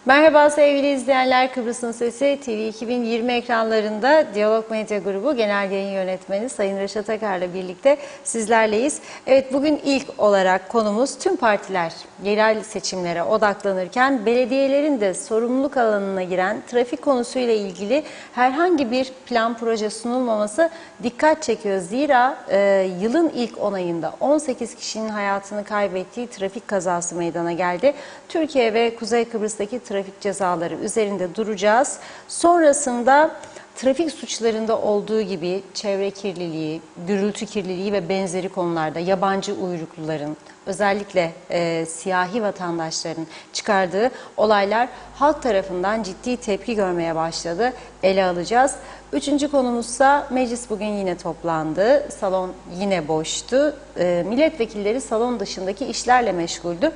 Merhaba sevgili izleyenler, Kıbrıs'ın Sesi TV 2020 ekranlarında Diyalog Medya Grubu Genel Yayın Yönetmeni Sayın Reşat Akar'la birlikte sizlerleyiz. Evet, bugün ilk olarak konumuz tüm partiler yerel seçimlere odaklanırken belediyelerin de sorumluluk alanına giren trafik konusuyla ilgili herhangi bir plan proje sunulmaması dikkat çekiyor. Zira yılın ilk 10 ayında 18 kişinin hayatını kaybettiği trafik kazası meydana geldi. Türkiye ve Kuzey Kıbrıs'taki trafik cezaları üzerinde duracağız. Sonrasında trafik suçlarında olduğu gibi çevre kirliliği, gürültü kirliliği ve benzeri konularda yabancı uyrukluların, özellikle siyahi vatandaşların çıkardığı olaylar halk tarafından ciddi tepki görmeye başladı. Ele alacağız. Üçüncü konumuzsa meclis bugün yine toplandı. Salon yine boştu. Milletvekilleri salon dışındaki işlerle meşguldü.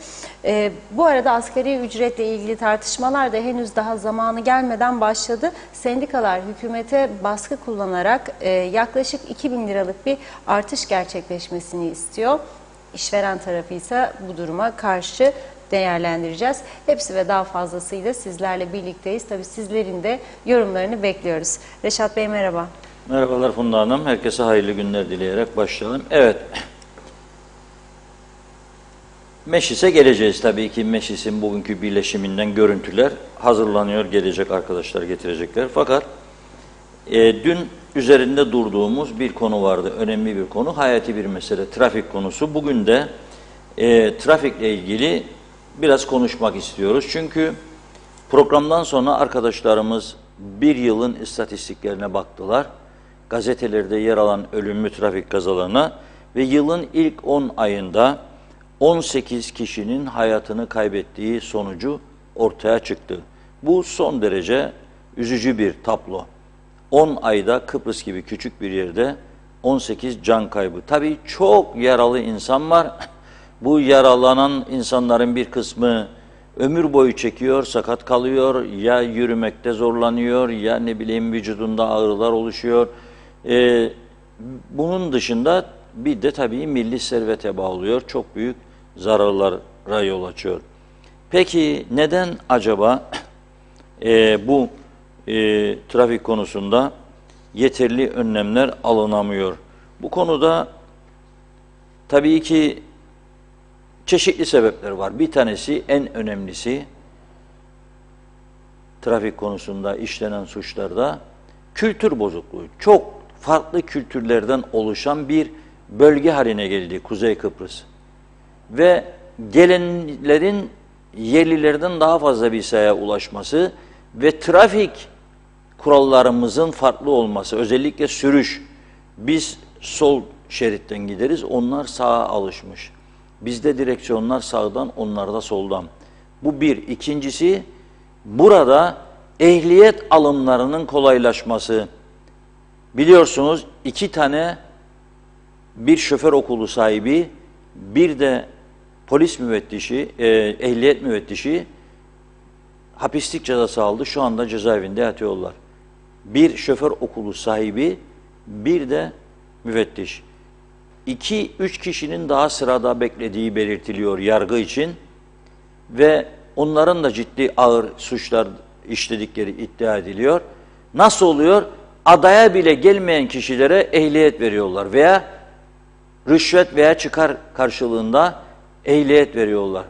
Bu arada asgari ücretle ilgili tartışmalar da henüz daha zamanı gelmeden başladı. Sendikalar hükümete baskı kullanarak yaklaşık 2.000 liralık bir artış gerçekleşmesini istiyor. İşveren tarafı ise bu duruma karşı değerlendireceğiz. Hepsi ve daha fazlasıyla sizlerle birlikteyiz. Tabii sizlerin de yorumlarını bekliyoruz. Reşat Bey merhaba. Merhabalar Funda Hanım. Herkese hayırlı günler dileyerek başlayalım. Evet. Meclise geleceğiz tabii ki. Meclisin bugünkü birleşiminden görüntüler hazırlanıyor. Gelecek arkadaşlar getirecekler. Fakat dün üzerinde durduğumuz bir konu vardı. Önemli bir konu. Hayati bir mesele. Trafik konusu. Bugün de trafikle ilgili biraz konuşmak istiyoruz. Çünkü programdan sonra arkadaşlarımız bir yılın istatistiklerine baktılar. Gazetelerde yer alan ölümlü trafik kazalarına ve yılın ilk 10 ayında 18 kişinin hayatını kaybettiği sonucu ortaya çıktı. Bu son derece üzücü bir tablo. 10 ayda Kıbrıs gibi küçük bir yerde 18 can kaybı. Tabii çok yaralı insan var. Bu yaralanan insanların bir kısmı ömür boyu çekiyor, sakat kalıyor, ya yürümekte zorlanıyor, ya ne bileyim vücudunda ağrılar oluşuyor. Bunun dışında bir de tabii milli servete bağlıyor, çok büyük zararlara yol açıyor. Peki neden acaba bu trafik konusunda yeterli önlemler alınamıyor? Bu konuda tabii ki çeşitli sebepler var. Bir tanesi, en önemlisi trafik konusunda işlenen suçlarda kültür bozukluğu. Çok farklı kültürlerden oluşan bir bölge haline geldi Kuzey Kıbrıs. Ve gelenlerin yerlilerden daha fazla bir sayıya ulaşması ve trafik kurallarımızın farklı olması, özellikle sürüş. Biz sol şeritten gideriz, onlar sağa alışmış. Bizde direksiyonlar sağdan, onlarda soldan. Bu bir. İkincisi, burada ehliyet alımlarının kolaylaşması. Biliyorsunuz 2 tane, bir şoför okulu sahibi, bir de polis müvettişi, ehliyet müvettişi hapislik cezası aldı. Şu anda cezaevinde yatıyorlar. Bir şoför okulu sahibi, bir de müfettiş. 2-3 kişinin daha sırada beklediği belirtiliyor yargı için ve onların da ciddi ağır suçlar işledikleri iddia ediliyor. Nasıl oluyor? Adaya bile gelmeyen kişilere ehliyet veriyorlar veya rüşvet veya çıkar karşılığında ehliyet veriyorlar.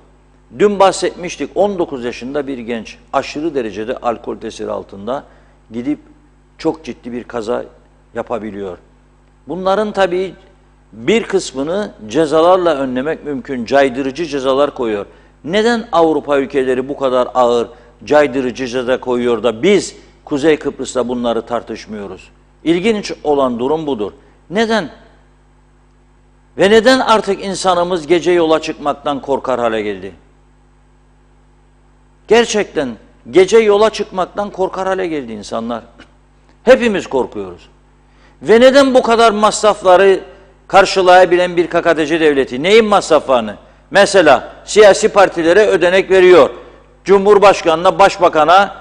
Dün bahsetmiştik, 19 yaşında bir genç aşırı derecede alkol tesiri altında gidip çok ciddi bir kaza yapabiliyor. Bunların tabii bir kısmını cezalarla önlemek mümkün. Caydırıcı cezalar koyuyor. Neden Avrupa ülkeleri bu kadar ağır caydırıcı ceza koyuyor da biz Kuzey Kıbrıs'ta bunları tartışmıyoruz? İlginç olan durum budur. Neden? Ve neden artık insanımız gece yola çıkmaktan korkar hale geldi? Gerçekten gece yola çıkmaktan korkar hale geldi insanlar. Hepimiz korkuyoruz. Ve neden bu kadar masrafları karşılayabilen bir KKTC devleti? Neyin masraflarını? Mesela siyasi partilere ödenek veriyor. Cumhurbaşkanına, başbakana,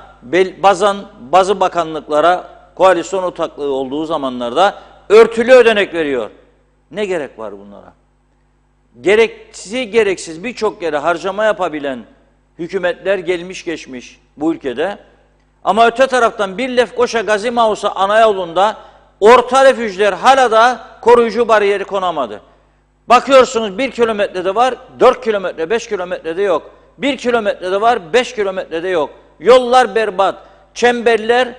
bazı bakanlıklara koalisyon ortaklığı olduğu zamanlarda örtülü ödenek veriyor. Ne gerek var bunlara? Gereksiz birçok yere harcama yapabilen hükümetler gelmiş geçmiş. bu ülkede. Ama öte taraftan bir Lefkoşa Gazi Mausa ana yolunda orta refüjler hala da koruyucu bariyeri konamadı. Bakıyorsunuz 1 kilometrede var, 4 kilometre, 5 kilometrede yok. 1 kilometrede var, 5 kilometrede yok. Yollar berbat, çemberler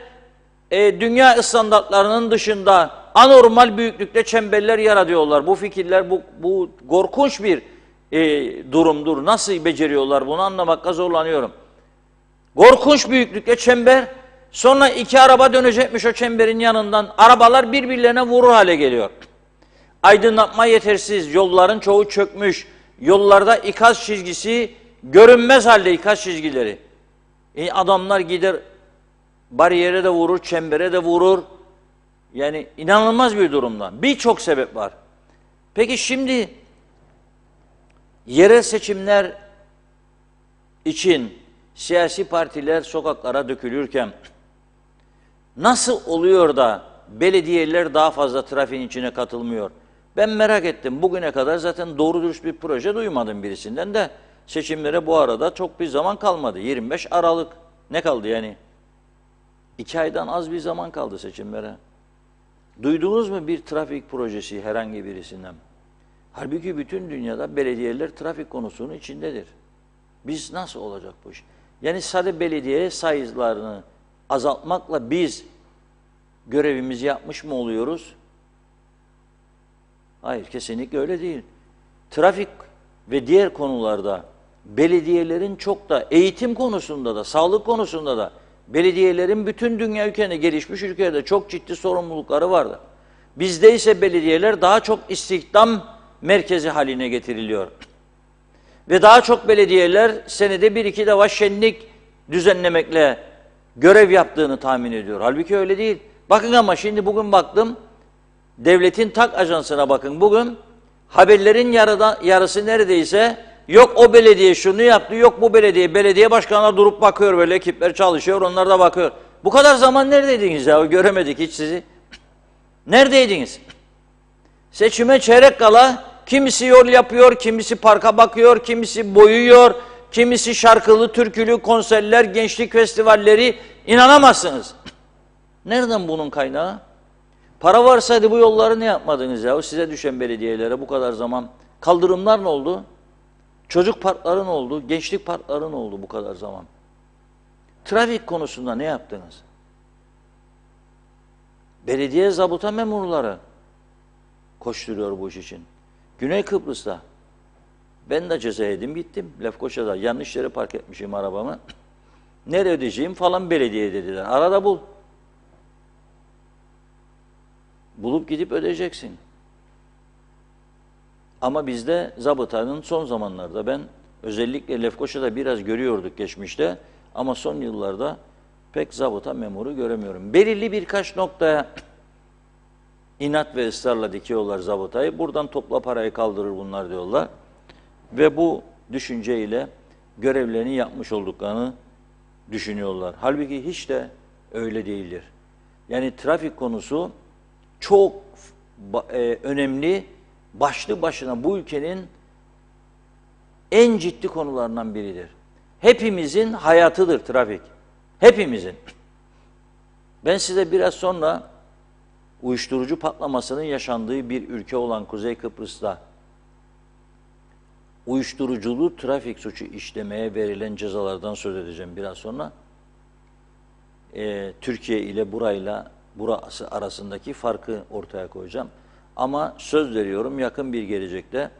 dünya standartlarının dışında anormal büyüklükte çemberler yaratıyorlar. Bu fikirler, bu korkunç bir durumdur. Nasıl beceriyorlar bunu anlamakta zorlanıyorum. Korkunç büyüklükte çember, sonra 2 araba dönecekmiş o çemberin yanından. Arabalar birbirlerine vurur hale geliyor. Aydınlatma yetersiz, yolların çoğu çökmüş. Yollarda ikaz çizgisi, görünmez halde ikaz çizgileri. Adamlar gider bariyere de vurur, çembere de vurur. Yani inanılmaz bir durumdan. Birçok sebep var. Peki şimdi yerel seçimler için siyasi partiler sokaklara dökülürken nasıl oluyor da belediyeler daha fazla trafiğin içine katılmıyor? Ben merak ettim. Bugüne kadar zaten doğru dürüst bir proje duymadım birisinden de. Seçimlere bu arada çok bir zaman kalmadı. 25 Aralık. Ne kaldı yani? 2 aydan az bir zaman kaldı seçimlere. Duydunuz mu bir trafik projesi herhangi birisinden? Halbuki bütün dünyada belediyeler trafik konusunun içindedir. Biz nasıl olacak bu iş? Yani sadece belediye sayılarını azaltmakla biz görevimizi yapmış mı oluyoruz? Hayır, kesinlikle öyle değil. Trafik ve diğer konularda belediyelerin çok da eğitim konusunda da, sağlık konusunda da belediyelerin bütün dünya ülkelerinde, gelişmiş ülkelerde çok ciddi sorumlulukları vardı. Bizde ise belediyeler daha çok istihdam merkezi haline getiriliyor. Ve daha çok belediyeler senede 1-2 defa şenlik düzenlemekle görev yaptığını tahmin ediyor. Halbuki öyle değil. Bakın ama şimdi bugün baktım, devletin TAK ajansına bakın bugün, haberlerin yarısı neredeyse yok o belediye şunu yaptı, yok bu belediye başkanına durup bakıyor, böyle ekipler çalışıyor, onlar da bakıyor. Bu kadar zaman neredeydiniz ya? Göremedik hiç sizi. Neredeydiniz? Seçime çeyrek kala kimisi yol yapıyor, kimisi parka bakıyor, kimisi boyuyor, kimisi şarkılı, türkülü konserler, gençlik festivalleri, inanamazsınız. Nereden bunun kaynağı? Para varsaydı bu yolları ne yapmadınız ya? Size düşen belediyelere bu kadar zaman. Kaldırımlar ne oldu? Çocuk parkları ne oldu? Gençlik parkları ne oldu bu kadar zaman? Trafik konusunda ne yaptınız? Belediye zabıta memurları koşturuyor bu iş için. Güney Kıbrıs'ta ben de ceza yedim gittim. Lefkoşa'da yanlış yere park etmişim arabamı. Nereye ödeyeceğim falan belediye dediler. Arada bul. Bulup gidip ödeyeceksin. Ama bizde zabıtanın son zamanlarda ben özellikle Lefkoşa'da biraz görüyorduk geçmişte ama son yıllarda pek zabıta memuru göremiyorum. Belirli birkaç noktaya inat ve ısrarla dikiyorlar zabıtayı. Buradan topla parayı kaldırır bunlar diyorlar. Ve bu düşünceyle görevlerini yapmış olduklarını düşünüyorlar. Halbuki hiç de öyle değildir. Yani trafik konusu çok önemli, başlı başına bu ülkenin en ciddi konularından biridir. Hepimizin hayatıdır trafik. Hepimizin. Ben size biraz sonra uyuşturucu patlamasının yaşandığı bir ülke olan Kuzey Kıbrıs'ta uyuşturuculu trafik suçu işlemeye verilen cezalardan söz edeceğim biraz sonra. Türkiye ile burası arasındaki farkı ortaya koyacağım. Ama söz veriyorum yakın bir gelecekte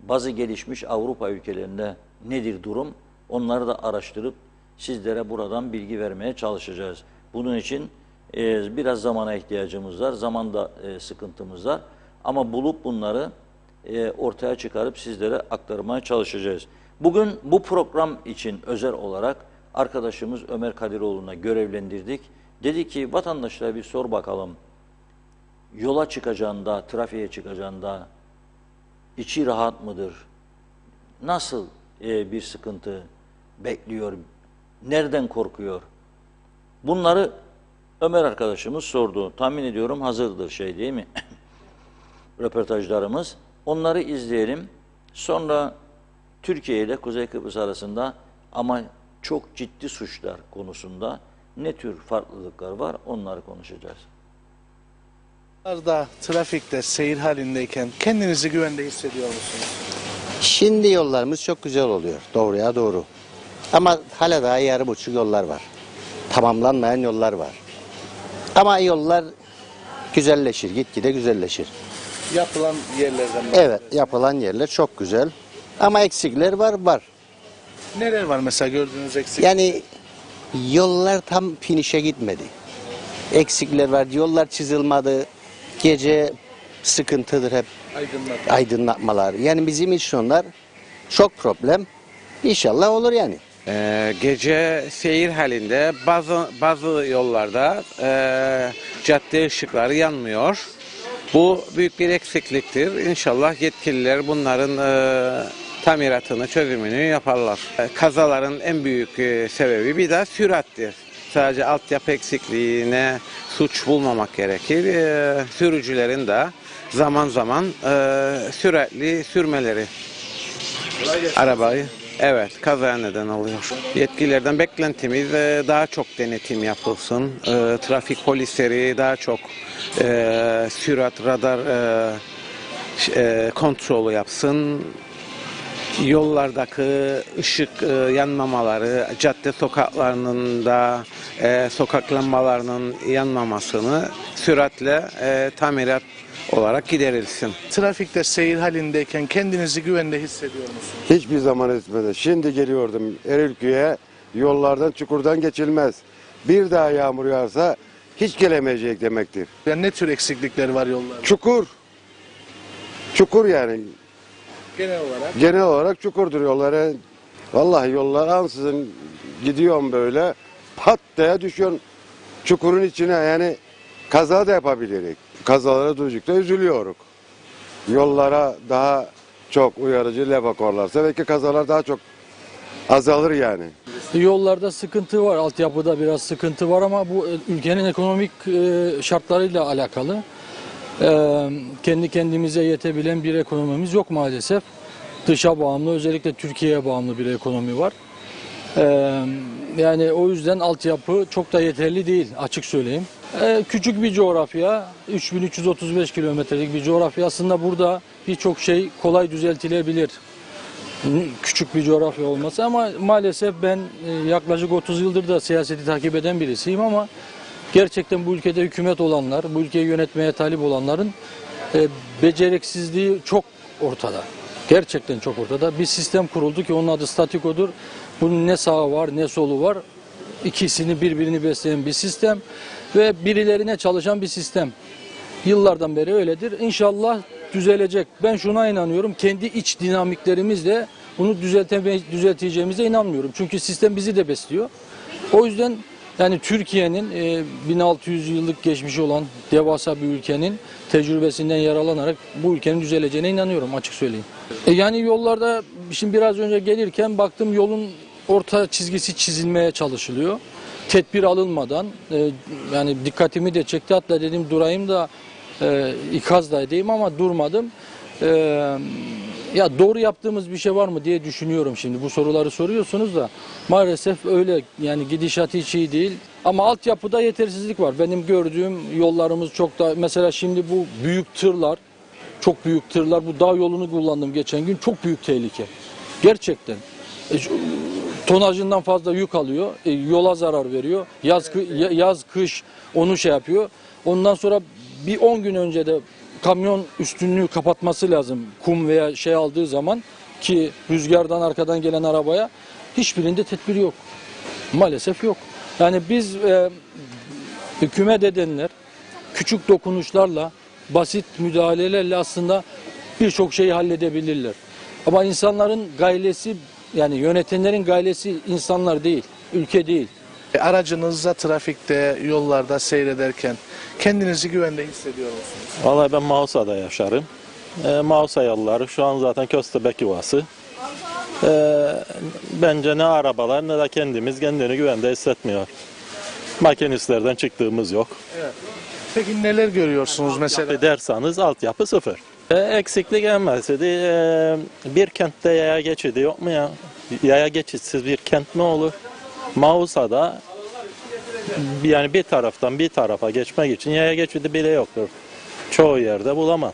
bazı gelişmiş Avrupa ülkelerinde nedir durum? Onları da araştırıp sizlere buradan bilgi vermeye çalışacağız. Bunun için biraz zamana ihtiyacımız var. Zamanda sıkıntımız var. Ama bulup bunları ortaya çıkarıp sizlere aktarmaya çalışacağız. Bugün bu program için özel olarak arkadaşımız Ömer Kadiroğlu'na görevlendirdik. Dedi ki vatandaşlara bir sor bakalım. Yola çıkacağında, trafiğe çıkacağında içi rahat mıdır? Nasıl bir sıkıntı bekliyor? Nereden korkuyor? Bunları Ömer arkadaşımız sordu. Tahmin ediyorum hazırdır değil mi? Röportajlarımız. Onları izleyelim. Sonra Türkiye ile Kuzey Kıbrıs arasında ama çok ciddi suçlar konusunda ne tür farklılıklar var onları konuşacağız. Da trafikte seyir halindeyken kendinizi güvende hissediyor musunuz? Şimdi yollarımız çok güzel oluyor. Doğruya doğru. Ama hala daha yarım uçuk yollar var. Tamamlanmayan yollar var. Ama yollar güzelleşir. Gitgide güzelleşir. Yapılan yerlerden Evet, yapılan yerler çok güzel. Ama eksikler var. neler var mesela gördüğünüz eksik? Yani yollar tam finişe gitmedi. Eksikler var. Yollar çizilmedi. Gece sıkıntıdır hep. Aydınlatma. Aydınlatmalar. Yani bizim için onlar çok problem. İnşallah olur yani. Gece seyir halinde bazı yollarda cadde ışıkları yanmıyor. Bu büyük bir eksikliktir. İnşallah yetkililer bunların tamiratını, çözümünü yaparlar. Kazaların en büyük sebebi bir de sürattir. Sadece altyapı eksikliğine suç bulmamak gerekir. Sürücülerin de zaman zaman süratli sürmeleri arabayı kazaya neden oluyor. Yetkililerden beklentimiz daha çok denetim yapılsın. Trafik polisleri daha çok sürat radar kontrolü yapsın. Yollardaki ışık yanmamaları, cadde sokaklarının da sokak lambalarının yanmamasını süratle tamirat olarak giderilsin. Trafikte seyir halindeyken kendinizi güvende hissediyor musunuz? Hiçbir zaman etmedi. Şimdi geliyordum Ereğliköy'e, yollardan çukurdan geçilmez. Bir daha yağmur yağarsa hiç gelemeyecek demektir. Yani ne tür eksiklikler var yollarda? Çukur. Çukur yani. Genel olarak. Genel olarak çukurdur yolları. Vallahi yollar ansızın gidiyorum böyle pat diye düşüyorsun çukurun içine, yani kaza da yapabiliriz. Kazalara duydukça üzülüyoruz. Yollara daha çok uyarıcı levha koyarlarsa belki kazalar daha çok azalır yani. Yollarda sıkıntı var, altyapıda biraz sıkıntı var ama bu ülkenin ekonomik şartlarıyla alakalı. Kendi kendimize yetebilen bir ekonomimiz yok maalesef. Dışa bağımlı, özellikle Türkiye'ye bağımlı bir ekonomi var. Yani o yüzden altyapı çok da yeterli değil, açık söyleyeyim. Küçük bir coğrafya, 3335 kilometrelik bir coğrafya. Aslında burada birçok şey kolay düzeltilebilir. Küçük bir coğrafya olması ama maalesef ben yaklaşık 30 yıldır da siyaseti takip eden birisiyim ama gerçekten bu ülkede hükümet olanlar, bu ülkeyi yönetmeye talip olanların beceriksizliği çok ortada. Gerçekten çok ortada. Bir sistem kuruldu ki onun adı statikodur. Bunun ne sağı var ne solu var. İkisini birbirini besleyen bir sistem ve birilerine çalışan bir sistem. Yıllardan beri öyledir. İnşallah düzelecek. Ben şuna inanıyorum. Kendi iç dinamiklerimizle bunu düzelteceğimize inanmıyorum. Çünkü sistem bizi de besliyor. O yüzden yani Türkiye'nin 1600 yıllık geçmişi olan devasa bir ülkenin tecrübesinden yararlanarak bu ülkenin düzeleceğine inanıyorum, açık söyleyeyim. Yani yollarda şimdi biraz önce gelirken baktım yolun orta çizgisi çizilmeye çalışılıyor. Tedbir alınmadan yani dikkatimi de çekti, hatta dedim durayım da ikaz da edeyim ama durmadım. Ya doğru yaptığımız bir şey var mı diye düşünüyorum şimdi. Bu soruları soruyorsunuz da maalesef öyle, yani gidişat hiç iyi değil. Ama altyapıda yetersizlik var. Benim gördüğüm yollarımız çok da, mesela şimdi bu büyük tırlar, çok büyük tırlar, bu dağ yolunu kullandım geçen gün, çok büyük tehlike. Gerçekten. Tonajından fazla yük alıyor, yola zarar veriyor. Yaz kış onu şey yapıyor. Ondan sonra bir 10 gün önce de kamyon üstünlüğü kapatması lazım. Kum veya şey aldığı zaman ki rüzgardan arkadan gelen arabaya, hiçbirinde tedbir yok. Maalesef yok. Yani biz hükümet edenler küçük dokunuşlarla, basit müdahalelerle aslında birçok şeyi halledebilirler. Ama insanların gailesi, yani yönetenlerin gailesi insanlar değil, ülke değil. Aracınızla trafikte, yollarda seyrederken kendinizi güvende hissediyor musunuz? Vallahi ben Mausa'da yaşarım. Mausa yolları şu an zaten köstebek yuvası. Bence ne arabalar ne de kendini güvende hissetmiyor. Makinistlerden çıktığımız yok. Evet. Peki neler görüyorsunuz mesela? Derseniz altyapı sıfır. Eksiklik en basiti bir kentte yaya geçidi yok mu ya? Yaya geçitsiz bir kent ne olur? Mausa'da yani bir taraftan bir tarafa geçmek için yaya geçidi bile yoktur. Çoğu yerde bulamam.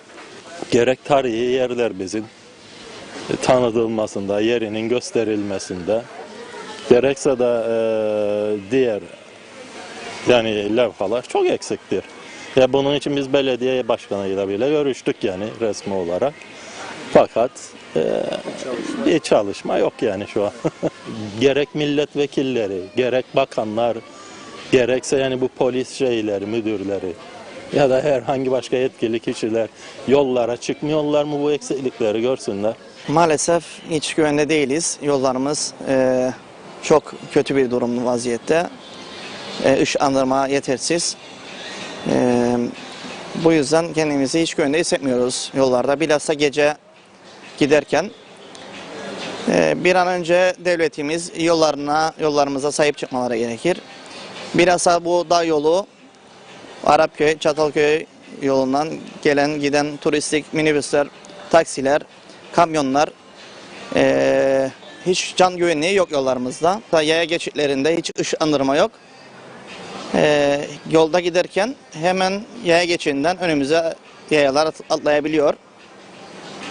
Gerek tarihi yerlerimizin tanıtılmasında, yerinin gösterilmesinde, gerekse de diğer yani levhalar çok eksiktir. Ya bunun için biz belediye başkanıyla bile görüştük yani resmi olarak. Fakat bir çalışma yok yani şu an. Gerek milletvekilleri, gerek bakanlar, gerekse yani bu polis şeyleri, müdürleri ya da herhangi başka yetkili kişiler yollara çıkmıyorlar mı bu eksiklikleri görsünler. Maalesef hiç güvende değiliz. Yollarımız çok kötü bir durum vaziyette. Işıklandırma yetersiz. Bu yüzden kendimizi hiç güvende hissetmiyoruz yollarda. Bilhassa gece giderken. Bir an önce devletimiz yollarımıza sahip çıkmaları gerekir. Bilhassa bu dağ yolu Arapköy, Çatalköy yolundan gelen giden turistik minibüsler, taksiler, kamyonlar hiç can güvenliği yok yollarımızda. Yaya geçitlerinde hiç ışıklandırma yok. Yolda giderken hemen yaya geçidinden önümüze yayalar atlayabiliyor.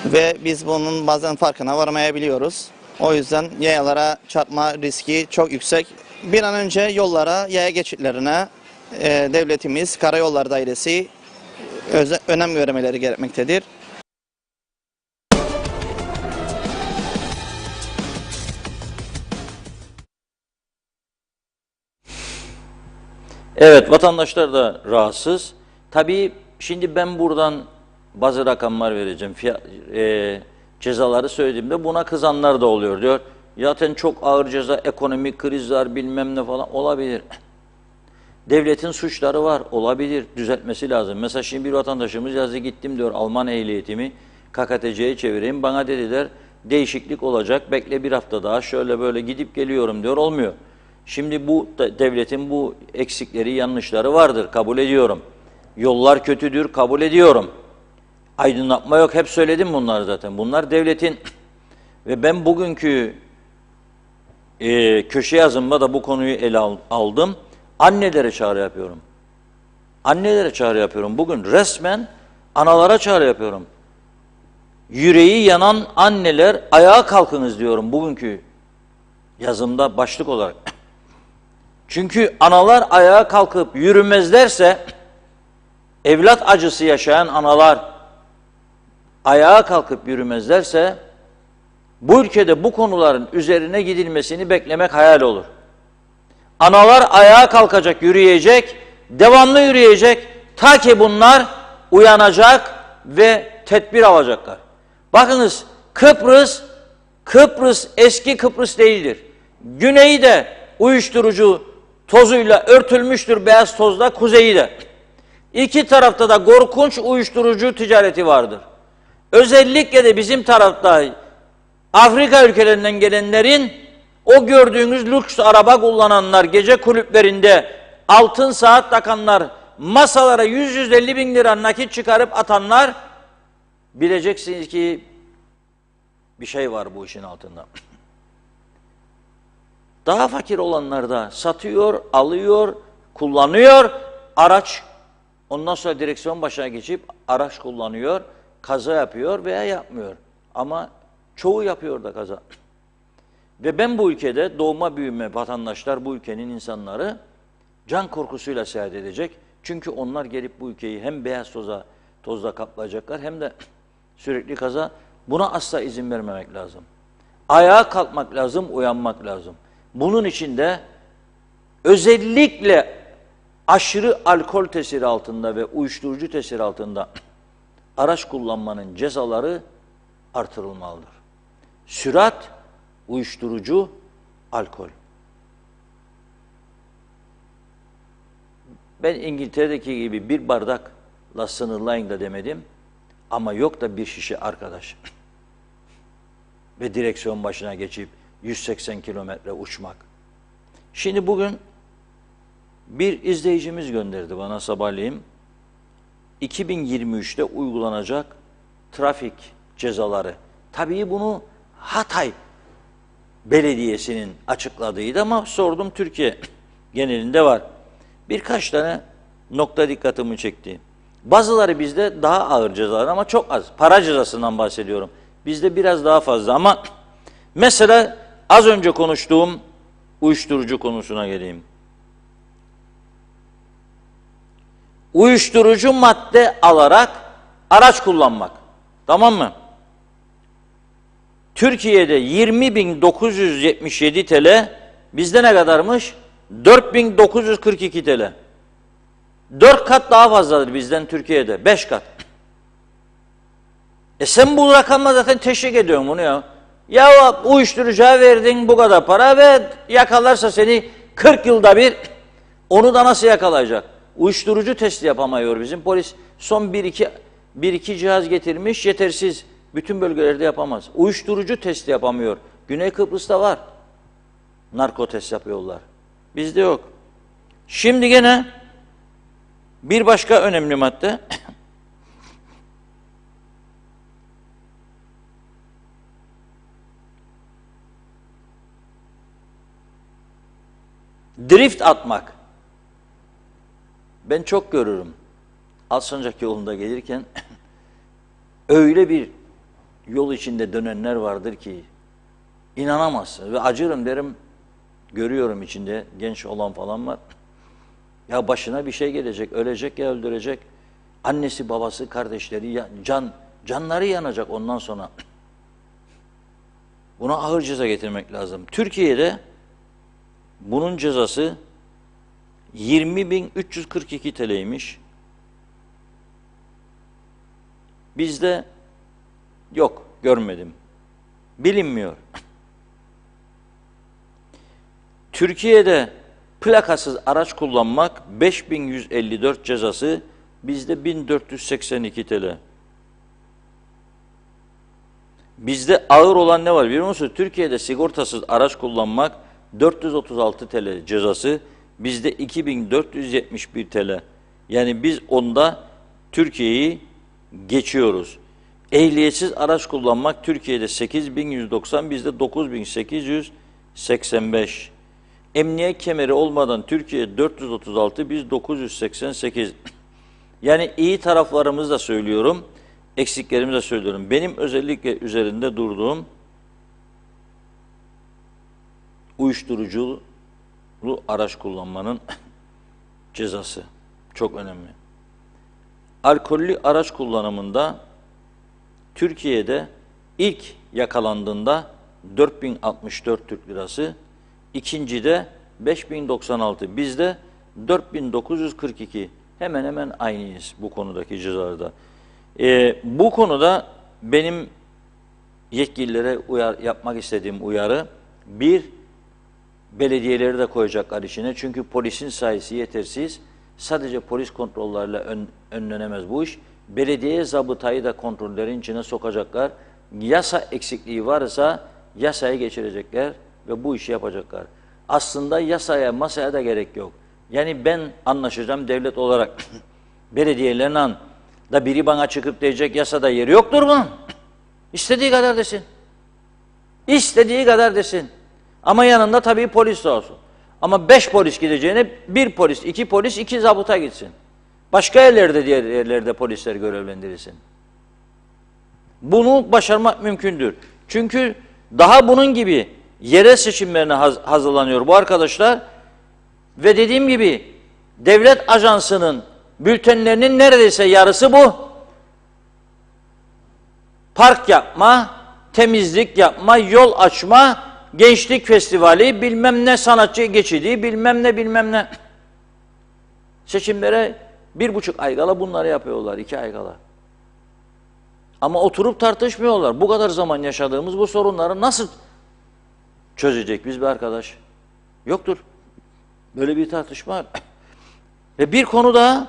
Ve biz bunun bazen farkına varamayabiliyoruz. O yüzden yayalara çarpma riski çok yüksek. Bir an önce yollara, yaya geçitlerine devletimiz, Karayolları Dairesi önem vermeleri gerekmektedir. Evet, vatandaşlar da rahatsız. Tabii şimdi ben buradan bazı rakamlar vereceğim. Cezaları söylediğimde buna kızanlar da oluyor diyor. Zaten çok ağır ceza, ekonomik krizler bilmem ne falan olabilir. Devletin suçları var, olabilir, düzeltmesi lazım. Mesela şimdi bir vatandaşımız yazdı, gittim diyor Alman ehliyetimi KKTC'ye çevireyim. Bana dediler değişiklik olacak, bekle bir hafta daha şöyle böyle gidip geliyorum diyor, olmuyor. Şimdi bu devletin bu eksikleri, yanlışları vardır, kabul ediyorum. Yollar kötüdür, kabul ediyorum. Aydınlatma yok, hep söyledim bunlar zaten. Bunlar devletin ve ben bugünkü köşe yazımda da bu konuyu ele aldım. Annelere çağrı yapıyorum. Annelere çağrı yapıyorum. Bugün resmen analara çağrı yapıyorum. Yüreği yanan anneler ayağa kalkınız diyorum bugünkü yazımda başlık olarak. Çünkü analar ayağa kalkıp yürümezlerse, evlat acısı yaşayan analar ayağa kalkıp yürümezlerse, bu ülkede bu konuların üzerine gidilmesini beklemek hayal olur. Analar ayağa kalkacak, yürüyecek, devamlı yürüyecek, ta ki bunlar uyanacak ve tedbir alacaklar. Bakınız Kıbrıs eski Kıbrıs değildir. Güneyi de uyuşturucu tozuyla örtülmüştür, beyaz tozla, kuzeyi de. İki tarafta da korkunç uyuşturucu ticareti vardır. Özellikle de bizim tarafta Afrika ülkelerinden gelenlerin, o gördüğünüz lüks araba kullananlar, gece kulüplerinde altın saat takanlar, masalara 100-150 bin lira nakit çıkarıp atanlar, bileceksiniz ki bir şey var bu işin altında. Daha fakir olanlar da satıyor, alıyor, kullanıyor, araç, ondan sonra direksiyon başına geçip araç kullanıyor, kaza yapıyor veya yapmıyor. Ama çoğu yapıyor da kaza. Ve ben bu ülkede doğma büyüme vatandaşlar, bu ülkenin insanları can korkusuyla seyahat edecek. Çünkü onlar gelip bu ülkeyi hem beyaz tozla kaplayacaklar hem de sürekli kaza. Buna asla izin vermemek lazım. Ayağa kalkmak lazım, uyanmak lazım. Bunun için de özellikle aşırı alkol tesiri altında ve uyuşturucu tesiri altında araç kullanmanın cezaları artırılmalıdır. Sürat, uyuşturucu, alkol. Ben İngiltere'deki gibi bir bardakla sınırlayın da demedim. Ama yok da bir şişe arkadaş. Ve direksiyon başına geçip 180 kilometre uçmak. Şimdi bugün bir izleyicimiz gönderdi bana sabahleyin. 2023'te uygulanacak trafik cezaları. Tabii bunu Hatay Belediyesi'nin açıkladığıydı ama sordum, Türkiye genelinde var. Birkaç tane nokta dikkatimi çekti. Bazıları bizde daha ağır cezalar ama çok az. Para cezasından bahsediyorum. Bizde biraz daha fazla ama mesela az önce konuştuğum uyuşturucu konusuna geleyim. Uyuşturucu madde alarak araç kullanmak. Tamam mı? Türkiye'de 20.977 TL, bizde ne kadarmış? 4.942 TL. 4 kat daha fazladır bizden Türkiye'de. 5 kat. Sen bu rakamla zaten teşvik ediyorsun bunu ya. Ya uyuşturucuya verdin bu kadar para ve yakalarsa seni 40 yılda bir, onu da nasıl yakalayacak? Uyuşturucu testi yapamıyor bizim polis. Son 1-2 cihaz getirmiş, yetersiz. Bütün bölgelerde yapamaz. Uyuşturucu testi yapamıyor. Güney Kıbrıs'ta var. Narko test yapıyorlar. Bizde yok. Şimdi gene bir başka önemli madde. Drift atmak. Ben çok görürüm. Alsancak yolunda gelirken öyle bir yol içinde dönenler vardır ki inanamazsın ve acırım derim, görüyorum içinde genç olan falan var. Ya başına bir şey gelecek, ölecek ya öldürecek. Annesi, babası, kardeşleri, canları yanacak ondan sonra. Buna ağır ceza getirmek lazım. Türkiye'de bunun cezası 20.342 TL'ymiş. Bizde yok, görmedim. Bilinmiyor. Türkiye'de plakasız araç kullanmak 5.154 cezası, bizde 1.482 TL. Bizde ağır olan ne var biliyor musunuz? Türkiye'de sigortasız araç kullanmak 436 TL cezası, bizde 2.471 TL. Yani biz onda Türkiye'yi geçiyoruz. Ehliyetsiz araç kullanmak Türkiye'de 8.190, bizde 9.885. Emniyet kemeri olmadan Türkiye 436, biz 988. Yani iyi taraflarımızı da söylüyorum, eksiklerimizi de söylüyorum. Benim özellikle üzerinde durduğum uyuşturuculu araç kullanmanın cezası çok önemli. Alkollü araç kullanımında Türkiye'de ilk yakalandığında 4.064 Türk Lirası, ikincide 5.096, bizde 4.942. Hemen hemen aynıyız bu konudaki cezalarda. Bu konuda benim yetkililere yapmak istediğim uyarı, bir, belediyeleri de koyacaklar içine. Çünkü polisin sayısı yetersiz. Sadece polis kontrolleriyle önlenemez bu iş. Belediye zabıtayı da kontrollerin içine sokacaklar. Yasa eksikliği varsa yasayı geçirecekler ve bu işi yapacaklar. Aslında yasaya, masaya da gerek yok. Yani ben anlaşacağım devlet olarak belediyelerle da biri bana çıkıp diyecek yasada yeri yoktur bunun. İstediği kadar desin. İstediği kadar desin. Ama yanında tabii polis de olsun. Ama 5 polis gideceğine 1 polis, 2 polis, 2 zabıta gitsin. Başka yerlerde, diğer yerlerde polisler görevlendirilsin. Bunu başarmak mümkündür. Çünkü daha bunun gibi yerel seçimlerine hazırlanıyor bu arkadaşlar. Ve dediğim gibi devlet ajansının bültenlerinin neredeyse yarısı bu. Park yapma, temizlik yapma, yol açma, gençlik festivali, bilmem ne sanatçı geçidi, bilmem ne. Seçimlere 1,5 ay kala bunları yapıyorlar, 2 ay kala. Ama oturup tartışmıyorlar. Bu kadar zaman yaşadığımız bu sorunları nasıl çözecek biz bir arkadaş? Yoktur. Böyle bir tartışma. Ve bir konu daha,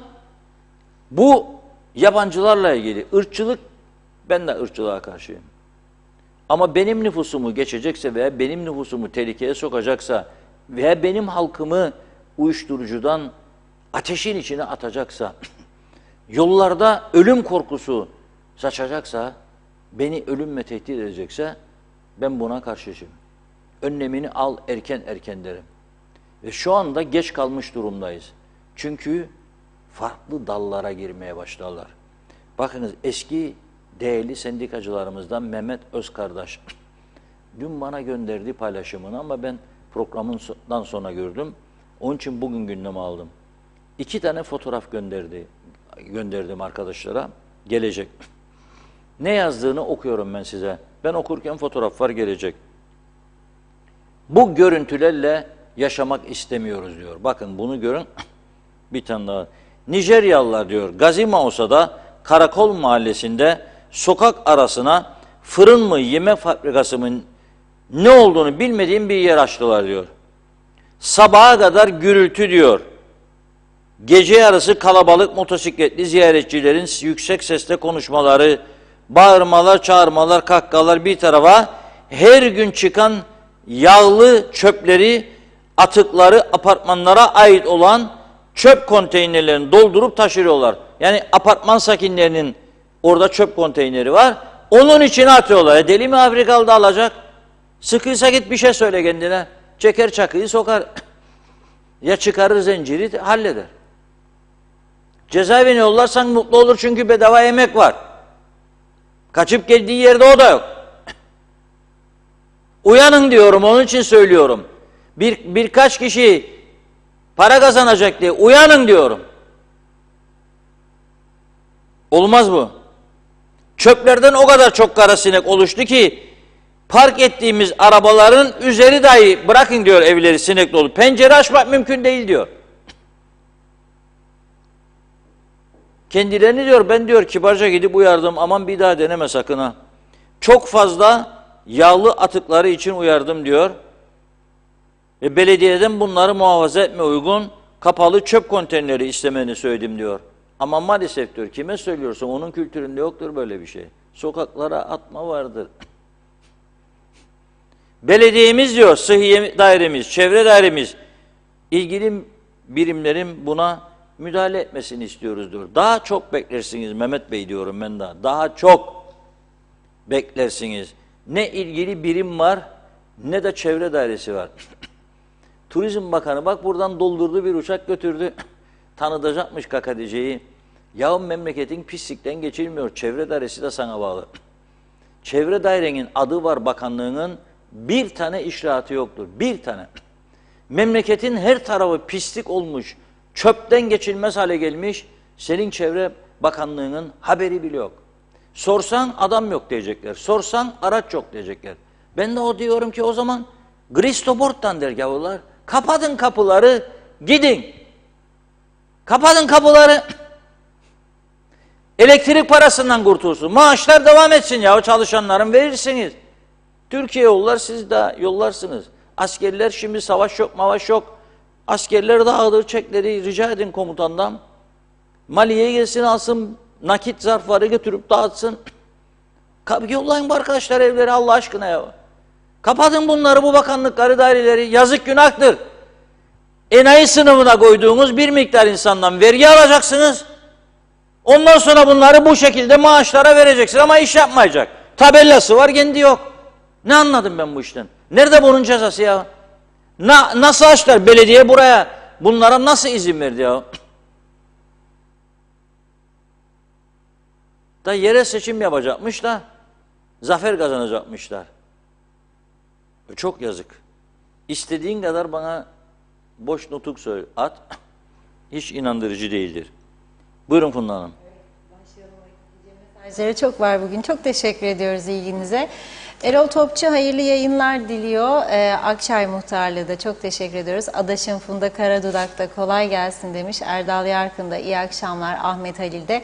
bu yabancılarla ilgili ırkçılık, ben de ırkçılığa karşıyım. Ama benim nüfusumu geçecekse veya benim nüfusumu tehlikeye sokacaksa veya benim halkımı uyuşturucudan ateşin içine atacaksa, yollarda ölüm korkusu saçacaksa, beni ölümle tehdit edecekse ben buna karşıyım. Önlemini al erken derim. Ve şu anda geç kalmış durumdayız. Çünkü farklı dallara girmeye başlarlar. Bakınız eski değerli sendikacılarımızdan Mehmet Özkardaş dün bana gönderdiği paylaşımını ama ben programdan sonra gördüm. Onun için bugün gündeme aldım. 2 tane fotoğraf gönderdim arkadaşlara. Gelecek. Ne yazdığını okuyorum ben size. Ben okurken fotoğraf var, gelecek. Bu görüntülerle yaşamak istemiyoruz diyor. Bakın bunu görün. Bir tane daha. Nijeryalılar diyor. Gazi Mausa'da Karakol Mahallesi'nde sokak arasına fırın mı, yemek fabrikası mı ne olduğunu bilmediğim bir yer açtılar diyor. Sabaha kadar gürültü diyor. Gece yarısı kalabalık motosikletli ziyaretçilerin yüksek sesle konuşmaları, bağırmalar, çağırmalar, kahkahalar bir tarafa, her gün çıkan yağlı çöpleri, atıkları apartmanlara ait olan çöp konteynerlerini doldurup taşırıyorlar. Yani apartman sakinlerinin orada çöp konteyneri var. Onun içine atıyorlar. Deli mi Afrikalı da alacak? Sıkıysa git bir şey söyle kendine. Çeker çakıyı sokar. Ya çıkarır zinciri halleder. Cezaevine yollarsan mutlu olur çünkü bedava yemek var. Kaçıp geldiği yerde o da yok. Uyanın diyorum, onun için söylüyorum. Birkaç kişi para kazanacak diye uyanın diyorum. Olmaz bu. Çöplerden o kadar çok karasinek oluştu ki park ettiğimiz arabaların üzeri dahi bırakın diyor evleri sinek dolu. Pencere açmak mümkün değil diyor. Kendilerini diyor ben diyor kibarca gidip uyardım, aman bir daha deneme sakın ha. Çok fazla yağlı atıkları için uyardım diyor. Ve belediyeden bunları muhafaza etme uygun kapalı çöp konteyneri istemeni söyledim diyor. Ama maalesef diyor kime söylüyorsun, onun kültüründe yoktur böyle bir şey. Sokaklara atma vardır. Belediyemiz diyor, sıhhiye dairemiz, çevre dairemiz, ilgili birimlerin buna müdahale etmesini istiyoruz diyor. Daha çok beklersiniz Mehmet Bey diyorum ben daha çok beklersiniz. Ne ilgili birim var ne de çevre dairesi var. Turizm Bakanı bak buradan doldurdu bir uçak götürdü. Tanıtacakmış KKTC'yi. Yahu memleketin pislikten geçilmiyor. Çevre dairesi de sana bağlı. Çevre dairenin adı var bakanlığının, bir tane icraatı yoktur. Bir tane. Memleketin her tarafı pislik olmuş. Çöpten geçilmez hale gelmiş. Senin Çevre Bakanlığı'nın haberi bile yok. Sorsan adam yok diyecekler. Sorsan araç yok diyecekler. Ben de o diyorum ki o zaman Gristoport'tan der gavurlar. Kapatın kapıları, gidin. Kapatın kapıları. Elektrik parasından kurtulsun. Maaşlar devam etsin ya, çalışanların verirsiniz. Türkiye yollar, siz de yollarsınız. Askerler şimdi savaş yok, mavaş yok. Askerler dağıdır çekleri, rica edin komutandan. Maliye gelsin alsın, nakit zarfları götürüp dağıtsın. Yollayın bu arkadaşlar evleri Allah aşkına ya. Kapatın bunları, bu bakanlıkları, daireleri. Yazık, günahtır. Enayi sınıfına koyduğunuz bir miktar insandan vergi alacaksınız. Ondan sonra bunları bu şekilde maaşlara vereceksiniz ama iş yapmayacak. Tabellası var, kendi yok. Ne anladım ben bu işten? Nerede bunun cezası ya? Nasıl açtılar? Belediye buraya, bunlara nasıl izin verdi ya? Da yerel seçim yapacakmış da zafer kazanacakmışlar. Çok yazık. İstediğin kadar bana boş nutuk söyle, at. Hiç inandırıcı değildir. Buyurun Funda Hanım. Mesajları çok var bugün. Çok teşekkür ediyoruz ilginize. Erol Topçu hayırlı yayınlar diliyor. Akçay Muhtarlığı da çok teşekkür ediyoruz. Adaşım Funda Karadudak da kolay gelsin demiş. Erdal Yarkın da iyi akşamlar. Ahmet Halil de.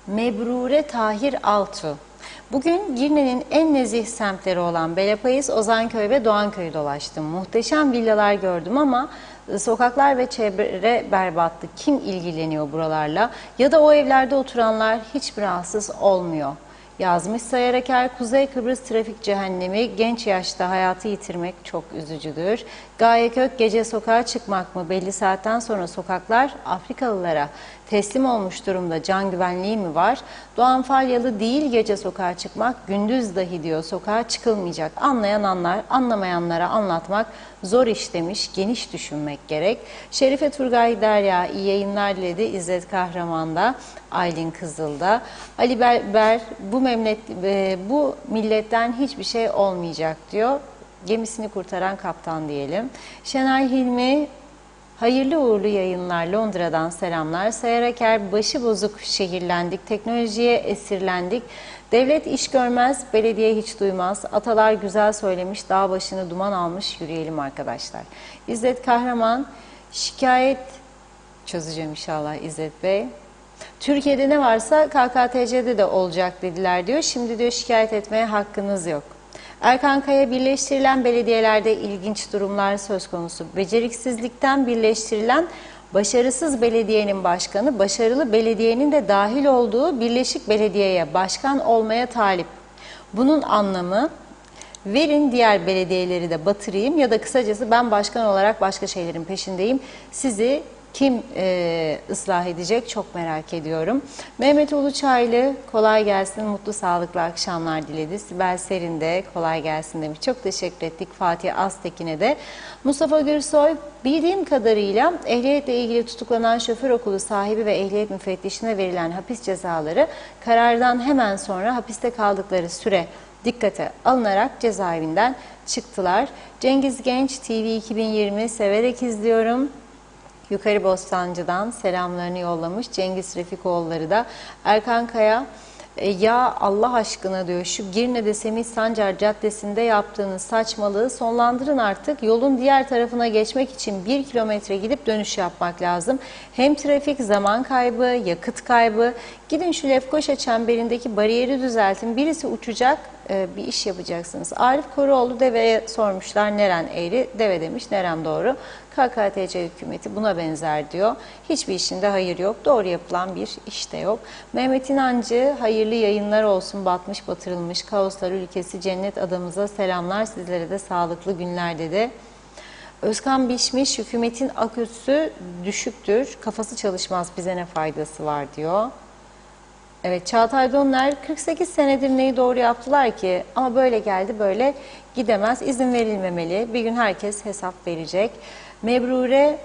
Mebrure Tahir Altu. Bugün Girne'nin en nezih semtleri olan Belepayız, Ozanköy ve Doğanköy'ü dolaştım. Muhteşem villalar gördüm ama sokaklar ve çevre berbattı. Kim ilgileniyor buralarla? Ya da o evlerde oturanlar hiç rahatsız olmuyor. yazmış Sayar Aker. Kuzey Kıbrıs trafik cehennemi, genç yaşta hayatı yitirmek çok üzücüdür. Gaye Kök, gece sokağa çıkmak mı? Belli saatten sonra sokaklar Afrikalılara teslim olmuş durumda, can güvenliği mi var? Doğan Falyalı, değil gece sokağa çıkmak, gündüz dahi diyor sokağa çıkılmayacak. Anlayan anlar, anlamayanlara anlatmak zor iş demiş, geniş düşünmek gerek. Şerife Turgay Derya iyi yayınlar diledi. İzzet Kahraman'da, Aylin Kızıl'da. Ali Ber, bu milletten hiçbir şey olmayacak diyor. Gemisini kurtaran kaptan diyelim. Şenay Hilmi, hayırlı uğurlu yayınlar, Londra'dan selamlar. Sayar Aker, başı bozuk şehirlendik, teknolojiye esirlendik. Devlet iş görmez, belediye hiç duymaz. Atalar güzel söylemiş, dağ başını duman almış, yürüyelim arkadaşlar. İzzet Kahraman, şikayet çözeceğim inşallah İzzet Bey. Türkiye'de ne varsa KKTC'de de olacak dediler diyor. Şimdi diyor şikayet etmeye hakkınız yok. Erkan Kaya, birleştirilen belediyelerde ilginç durumlar söz konusu. Beceriksizlikten birleştirilen başarısız belediyenin başkanı, başarılı belediyenin de dahil olduğu Birleşik Belediye'ye başkan olmaya talip. Bunun anlamı, verin diğer belediyeleri de batırayım ya da kısacası ben başkan olarak başka şeylerin peşindeyim. Sizi kim ıslah edecek çok merak ediyorum. Mehmet Uluçaylı, kolay gelsin, mutlu sağlıklı akşamlar diledi. Sibel Serin de kolay gelsin demiş. Çok teşekkür ettik Fatih Aztekin'e de. Mustafa Gürsoy, bildiğim kadarıyla ehliyetle ilgili tutuklanan şoför okulu sahibi ve ehliyet müfettişine verilen hapis cezaları karardan hemen sonra hapiste kaldıkları süre dikkate alınarak cezaevinden çıktılar. Cengiz Genç, TV 2020 severek izliyorum. Yukarı Bostancı'dan selamlarını yollamış. Cengiz Refikoğulları da. Erkan Kaya, ya Allah aşkına diyor, şu Girne'de Semih Sancar Caddesi'nde yaptığınız saçmalığı sonlandırın artık. Yolun diğer tarafına geçmek için 1 kilometre gidip dönüş yapmak lazım. Hem trafik, zaman kaybı, yakıt kaybı. Gidin şu Lefkoşa çemberindeki bariyeri düzeltin. Birisi uçacak, bir iş yapacaksınız. Arif Koruoğlu, deveye sormuşlar neren eğri? Deve demiş, nerem doğru. KKTC hükümeti buna benzer diyor. Hiçbir işinde hayır yok. Doğru yapılan bir iş de yok. Mehmet İnancı, hayırlı yayınlar olsun, batmış batırılmış kaoslar ülkesi cennet adamıza selamlar. Sizlere de sağlıklı günler dedi. Özkan Bişmiş, hükümetin aküsü düşüktür. Kafası çalışmaz, bize ne faydası var diyor. Evet, Çağatay Donlar, 48 senedir neyi doğru yaptılar ki? Ama böyle geldi, böyle gidemez. İzin verilmemeli. Bir gün herkes hesap verecek. Mebrure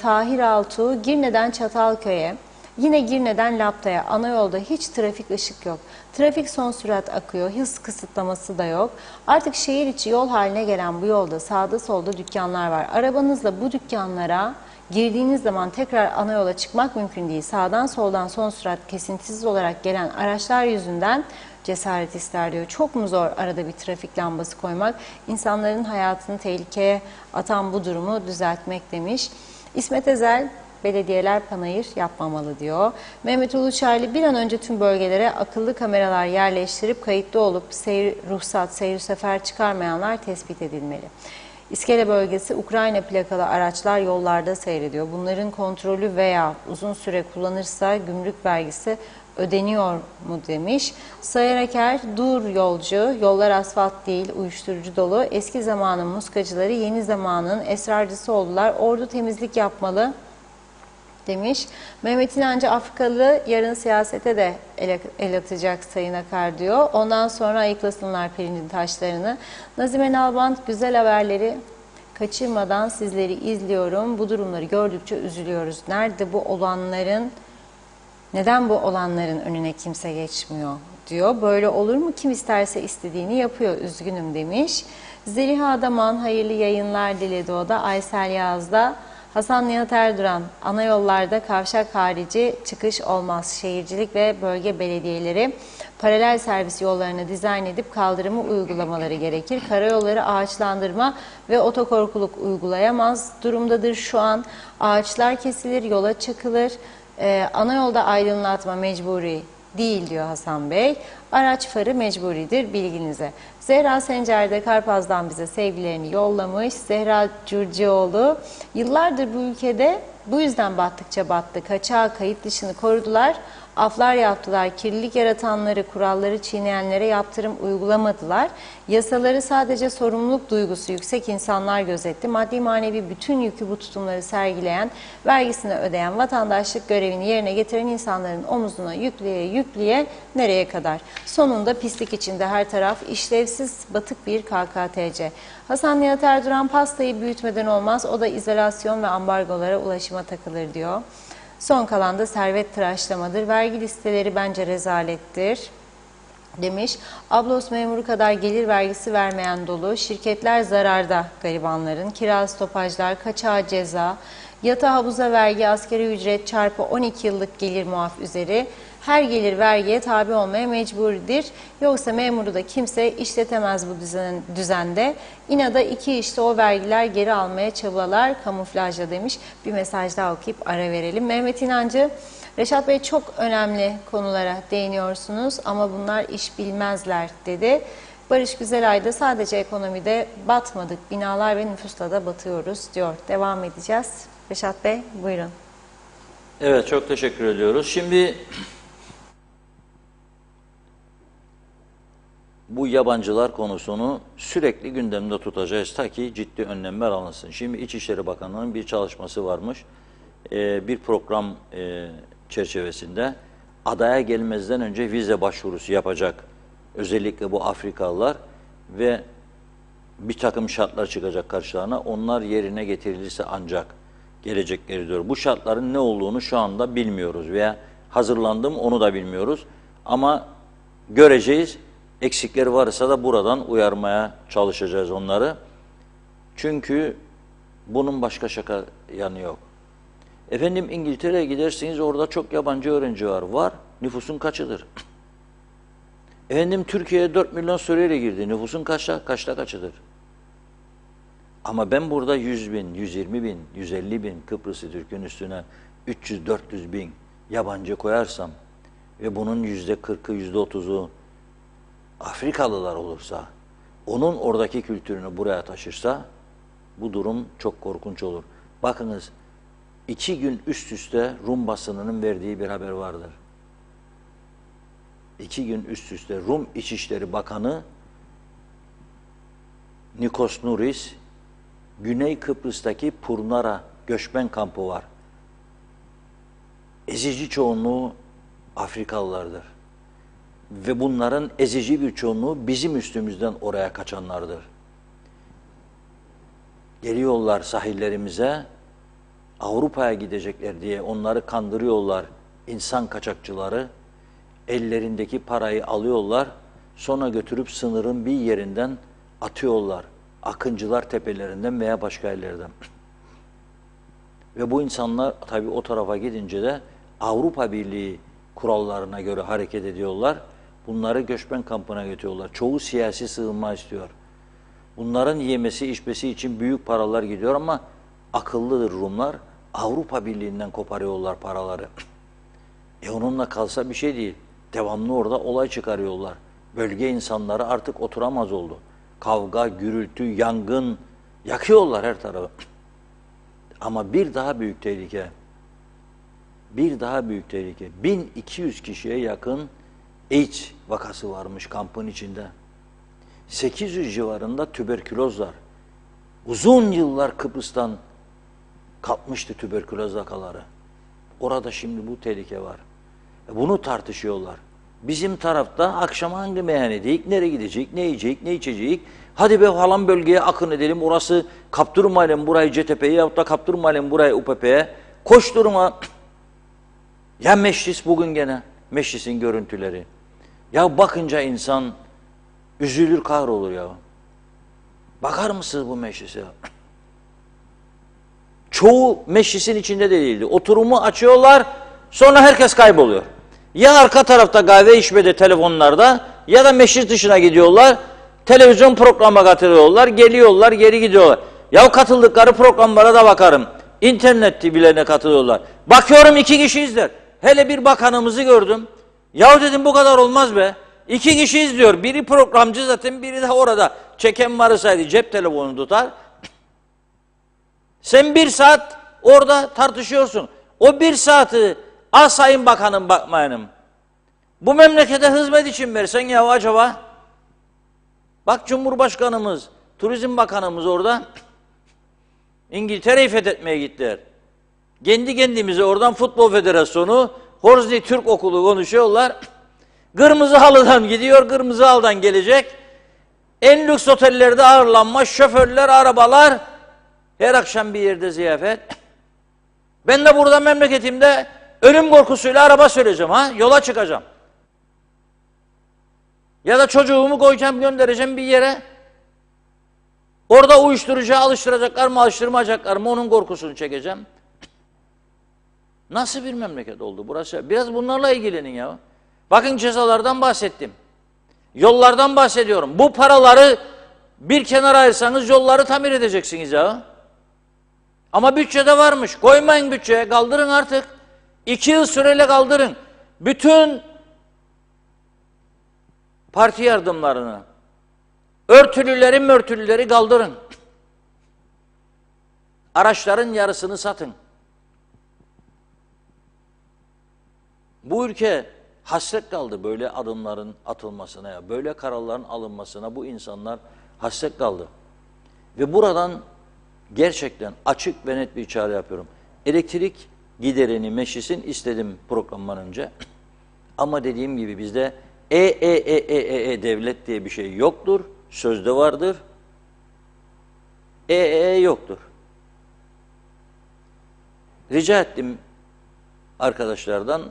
Tahir Altuğ, Girne'den Çatalköy'e, yine Girne'den Lapta'ya, ana yolda hiç trafik, ışık yok. Trafik son sürat akıyor, hız kısıtlaması da yok. Artık şehir içi yol haline gelen bu yolda sağda solda dükkanlar var. Arabanızla bu dükkanlara girdiğiniz zaman tekrar ana yola çıkmak mümkün değil. Sağdan soldan son sürat kesintisiz olarak gelen araçlar yüzünden cesaret ister diyor. Çok mu zor arada bir trafik lambası koymak? İnsanların hayatını tehlikeye atan bu durumu düzeltmek demiş. İsmet Ezel, belediyeler panayır yapmamalı diyor. Mehmet Uluçaylı, bir an önce tüm bölgelere akıllı kameralar yerleştirip kayıtlı olup seyir sefer çıkarmayanlar tespit edilmeli. İskele bölgesi, Ukrayna plakalı araçlar yollarda seyrediyor. Bunların kontrolü veya uzun süre kullanırsa gümrük vergisi ödeniyor mu demiş. Sayar Aker, dur yolcu, yollar asfalt değil, uyuşturucu dolu. Eski zamanın muskacıları yeni zamanın esrarcısı oldular. Ordu temizlik yapmalı demiş. Mehmet İnancı, Afrikalı yarın siyasete de el atacak Sayın Akar diyor. Ondan sonra ayıklasınlar pirincin taşlarını. Nazime Nalbant, güzel haberleri kaçırmadan sizleri izliyorum. Bu durumları gördükçe üzülüyoruz. Nerede bu olanların, neden bu olanların önüne kimse geçmiyor diyor. Böyle olur mu? Kim isterse istediğini yapıyor. Üzgünüm demiş. Zeliha Adaman, hayırlı yayınlar diledi o da. Aysel Yaz'da, Hasan Nihat Erduran, ana yollarda kavşak harici çıkış olmaz. Şehircilik ve bölge belediyeleri paralel servis yollarını dizayn edip kaldırımı uygulamaları gerekir. Karayolları ağaçlandırma ve otokorkuluk uygulayamaz durumdadır şu an. Ağaçlar kesilir, yola çıkılır. Ana yolda aydınlatma mecburi değil diyor Hasan Bey. Araç farı mecburidir bilginize. Zehra Sencer de Karpaz'dan bize sevgilerini yollamış. Zehra Curcioğlu, yıllardır bu ülkede bu yüzden battıkça battı. Kaçağı, kayıt dışını korudular. Aflar yaptılar, kirlilik yaratanları, kuralları çiğneyenlere yaptırım uygulamadılar. Yasaları sadece sorumluluk duygusu yüksek insanlar gözetti. Maddi manevi bütün yükü bu tutumları sergileyen, vergisini ödeyen, vatandaşlık görevini yerine getiren insanların omuzuna yükleye nereye kadar? Sonunda pislik içinde her taraf, işlevsiz, batık bir KKTC. Hasan Nihat Erduran, pastayı büyütmeden olmaz, o da izolasyon ve ambargolara ulaşıma takılır diyor. Son kalan da servet tıraşlamadır. Vergi listeleri bence rezalettir demiş. Ablos memuru kadar gelir vergisi vermeyen dolu. Şirketler zararda garibanların. Kira, stopajlar, kaçağı ceza, yata havuza vergi, asgari ücret çarpı 12 yıllık gelir muaf üzeri. Her gelir vergiye tabi olmaya mecburidir. Yoksa memuru da kimse işletemez bu düzende. İnada iki işte o vergiler geri almaya çabalar kamuflajla demiş. Bir mesaj daha okuyup ara verelim. Mehmet İnancı, Reşat Bey çok önemli konulara değiniyorsunuz ama bunlar iş bilmezler dedi. Barış Güzelay da sadece ekonomide batmadık, binalar ve nüfusta da batıyoruz diyor. Devam edeceğiz. Reşat Bey buyurun. Evet, çok teşekkür ediyoruz. Şimdi bu yabancılar konusunu sürekli gündemde tutacağız ta ki ciddi önlemler alınsın. Şimdi İçişleri Bakanlığı'nın bir çalışması varmış. Bir program çerçevesinde adaya gelmezden önce vize başvurusu yapacak. Özellikle bu Afrikalılar ve bir takım şartlar çıkacak karşılarına. Onlar yerine getirilirse ancak gelecekleri diyor. Bu şartların ne olduğunu şu anda bilmiyoruz veya hazırlandım onu da bilmiyoruz. Ama göreceğiz. Eksikleri varsa da buradan uyarmaya çalışacağız onları. Çünkü bunun başka şaka yanı yok. Efendim İngiltere'ye giderseniz orada çok yabancı öğrenci var. Var. Nüfusun kaçıdır? Efendim Türkiye'ye 4 milyon Suriyeli girdi. Nüfusun kaçta kaçıdır? Ama ben burada 100 bin, 120 bin, 150 bin Kıbrıs'ı Türk'ün üstüne 300-400 bin yabancı koyarsam ve bunun %40'ı, %30'u Afrikalılar olursa, onun oradaki kültürünü buraya taşırsa bu durum çok korkunç olur. Bakınız 2 gün üst üste Rum basınının verdiği bir haber vardır. 2 gün üst üste Rum İçişleri Bakanı Nikos Nouris, Güney Kıbrıs'taki Purnara göçmen kampı var. Ezici çoğunluğu Afrikalılardır. Ve bunların ezici bir çoğunluğu bizim üstümüzden oraya kaçanlardır. Geliyorlar sahillerimize, Avrupa'ya gidecekler diye onları kandırıyorlar insan kaçakçıları. Ellerindeki parayı alıyorlar, sonra götürüp sınırın bir yerinden atıyorlar. Akıncılar tepelerinden veya başka yerlerden. Ve bu insanlar tabii o tarafa gidince de Avrupa Birliği kurallarına göre hareket ediyorlar. Bunları göçmen kampına götürüyorlar. Çoğu siyasi sığınma istiyor. Bunların yemesi, içmesi için büyük paralar gidiyor ama akıllıdır Rumlar. Avrupa Birliği'nden koparıyorlar paraları. Onunla kalsa bir şey değil. Devamlı orada olay çıkarıyorlar. Bölge insanları artık oturamaz oldu. Kavga, gürültü, yangın yakıyorlar her tarafı. Ama bir daha büyük tehlike. 1200 kişiye yakın AIDS vakası varmış kampın içinde. 800 civarında tüberküloz var. Uzun yıllar Kıbrıs'tan kalkmıştı tüberküloz vakaları. Orada şimdi bu tehlike var. Bunu tartışıyorlar. Bizim tarafta akşam hangi meyhanedeyik, nereye gidecek, ne yiyecek, ne içecek? Hadi be falan bölgeye akın edelim. Orası kaptırmayalım burayı CTP'ye yahut da kaptırmayalım burayı UPP'ye. Koşturma. Ya meclis bugün gene. Meclisin görüntüleri. Ya bakınca insan üzülür kahrolur ya. Bakar mısınız bu meclise? Çoğu meclisin içinde de değildi. Oturumu açıyorlar, sonra herkes kayboluyor. Ya arka tarafta kahve içmede telefonlarda ya da meclis dışına gidiyorlar. Televizyon programa katılıyorlar, geliyorlar, geri gidiyorlar. Ya katıldıkları programlara da bakarım. İnternet TV'lerine katılıyorlar. Bakıyorum 2 kişi izler. Hele bir bakanımızı gördüm. Ya dedim bu kadar olmaz be. 2 kişi izliyor. Biri programcı zaten, biri de orada. Çeken varsa cep telefonu tutar. Sen 1 saat orada tartışıyorsun. O 1 saati Sayın Bakanım bakmayınım. Bu memlekete hizmet için versen ya acaba? Bak Cumhurbaşkanımız, Turizm Bakanımız orada. İngiltere'yi fethetmeye gittiler. Kendi kendimize oradan Futbol Federasyonu, Horsley Türk Okulu konuşuyorlar. Kırmızı halıdan gidiyor, kırmızı halıdan gelecek. En lüks otellerde ağırlanma, şoförler, arabalar, her akşam bir yerde ziyafet. Ben de burada memleketimde ölüm korkusuyla araba süreceğim ha, yola çıkacağım. Ya da çocuğumu koyacağım, göndereceğim bir yere. Orada uyuşturucuya alıştıracaklar mı, alıştırmayacaklar mı, onun korkusunu çekeceğim. Nasıl bir memleket oldu burası? Biraz bunlarla ilgilenin ya. Bakın cezalardan bahsettim. Yollardan bahsediyorum. Bu paraları bir kenara ayırsanız yolları tamir edeceksiniz ya. Ama bütçede varmış. Koymayın bütçeye, kaldırın artık. 2 yıl süreyle kaldırın. Bütün parti yardımlarını, örtülüleri kaldırın. Araçların yarısını satın. Bu ülke hasret kaldı böyle adımların atılmasına, ya böyle kararların alınmasına. Bu insanlar hasret kaldı. Ve buradan gerçekten açık ve net bir çağrı yapıyorum. Elektrik giderini meclisin istedim programdan önce. Ama dediğim gibi bizde devlet diye bir şey yoktur. Sözde vardır. Yoktur. Rica ettim arkadaşlardan.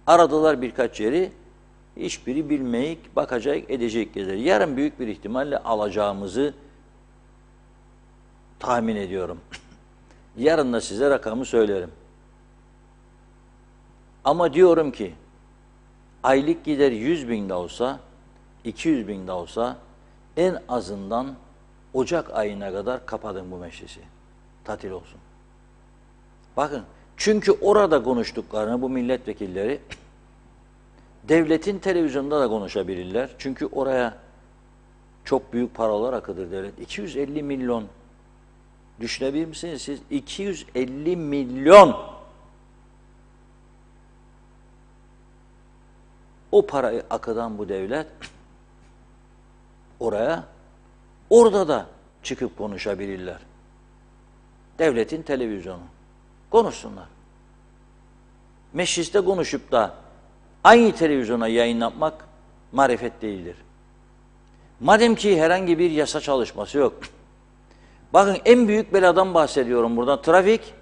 Aradılar birkaç yeri. Hiçbiri bilmeyik, bakacak, edecek gezer. Yarın büyük bir ihtimalle alacağımızı tahmin ediyorum. Yarın da size rakamı söylerim. Ama diyorum ki aylık gider 100.000 de olsa, 200.000 de olsa en azından Ocak ayına kadar kapatın bu meclisi. Tatil olsun. Bakın, çünkü orada konuştuklarını bu milletvekilleri devletin televizyonda da konuşabilirler. Çünkü oraya çok büyük paralar akıdır devlet. 250 milyon. Düşünebilir misiniz siz? 250 milyon. O parayı akıdan bu devlet oraya, orada da çıkıp konuşabilirler. Devletin televizyonu. Konuşsunlar. Mecliste konuşup da aynı televizyona yayınlatmak marifet değildir. Madem ki herhangi bir yasa çalışması yok. Bakın en büyük beladan bahsediyorum burada. Trafik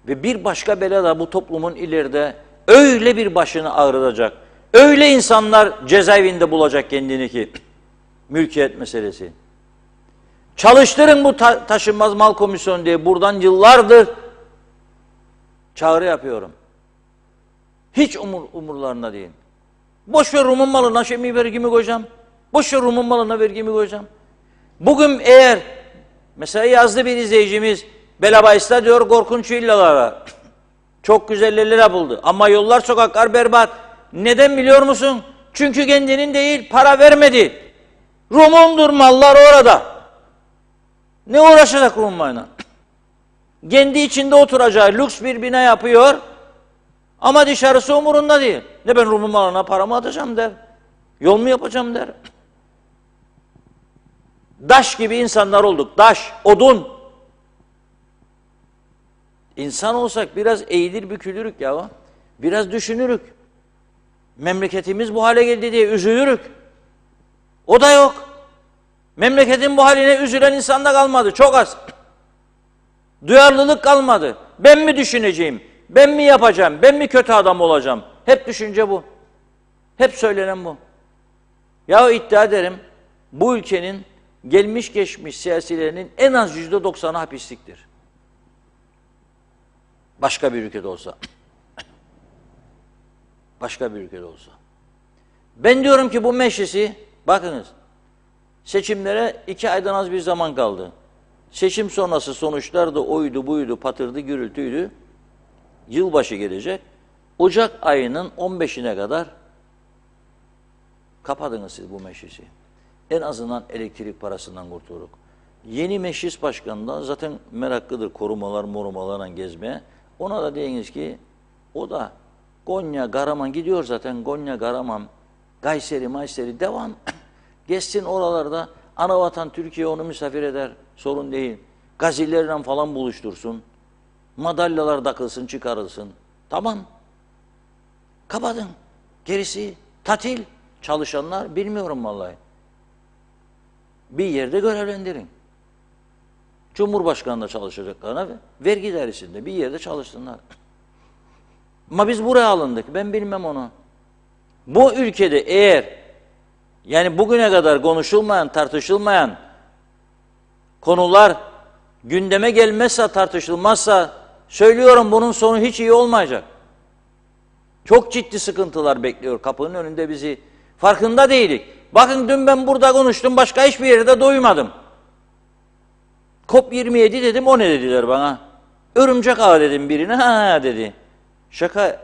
ve bir başka bela da bu toplumun ileride öyle bir başını ağrıtacak. Öyle insanlar cezaevinde bulacak kendini ki mülkiyet meselesi. Çalıştırın bu taşınmaz mal komisyonu diye buradan yıllardır çağrı yapıyorum. Hiç umurlarında değil. Boş ver Rum'un malına vergimi koyacağım. Boş ver Rum'un malına vergimi koyacağım. Bugün eğer mesela yazdı bir izleyicimiz Belabayıs'ta diyor korkunç villalar var. Çok güzel yerler yapıldı. Ama yollar, sokaklar berbat. Neden biliyor musun? Çünkü kendinin değil, para vermedi. Rum'undur mallar orada. Ne uğraşacak Rum'la? Kendi içinde oturacağı lüks bir bina yapıyor ama dışarısı umurunda değil. Ne ben Rum'un malına paramı atacağım der. Yol mu yapacağım der. Daş gibi insanlar olduk. Daş, odun. İnsan olsak biraz eğilir bükülürük ya. Biraz düşünürük. Memleketimiz bu hale geldi diye üzülürük. O da yok. Memleketin bu haline üzülen insan da kalmadı. Çok az. Duyarlılık kalmadı. Ben mi düşüneceğim? Ben mi yapacağım? Ben mi kötü adam olacağım? Hep düşünce bu. Hep söylenen bu. Ya iddia ederim bu ülkenin gelmiş geçmiş siyasilerinin en az %90'ı hapisliktir. Başka bir ülkede olsa. Başka bir ülkede olsa. Ben diyorum ki bu meclisi, bakınız, seçimlere 2 aydan az bir zaman kaldı. Seçim sonrası sonuçlar da oydu, buydu, patırdı, gürültüydü. Yılbaşı gelecek. Ocak ayının 15'ine kadar Kapadınız siz bu meclisi. En azından elektrik parasından kurtulduk. Yeni meclis başkanı da zaten meraklıdır korumalarla gezmeye. Ona da diyiniz ki o da Konya, Karaman gidiyor zaten. Konya, Karaman, Kayseri, Mayseri devam. Geçsin oralarda. Anavatan Türkiye onu misafir eder. Sorun değil. Gazilerle falan buluştursun. Madalyalar takılsın, çıkarılsın. Tamam. Kapatın. Gerisi tatil. Çalışanlar bilmiyorum vallahi. Bir yerde görevlendirin. Cumhurbaşkanı'nda çalışacaklarına vergi dairesinde bir yerde çalışsınlar. Ama biz buraya alındık. Ben bilmem onu. Bu ülkede eğer yani bugüne kadar konuşulmayan, tartışılmayan konular gündeme gelmezse, tartışılmazsa söylüyorum bunun sonu hiç iyi olmayacak. Çok ciddi sıkıntılar bekliyor kapının önünde bizi. Farkında değilik. Bakın dün ben burada konuştum, başka hiçbir yerde duymadım. COP27 dedim, o ne dediler bana? Örümcek ağı dedim birine, ha dedi. Şaka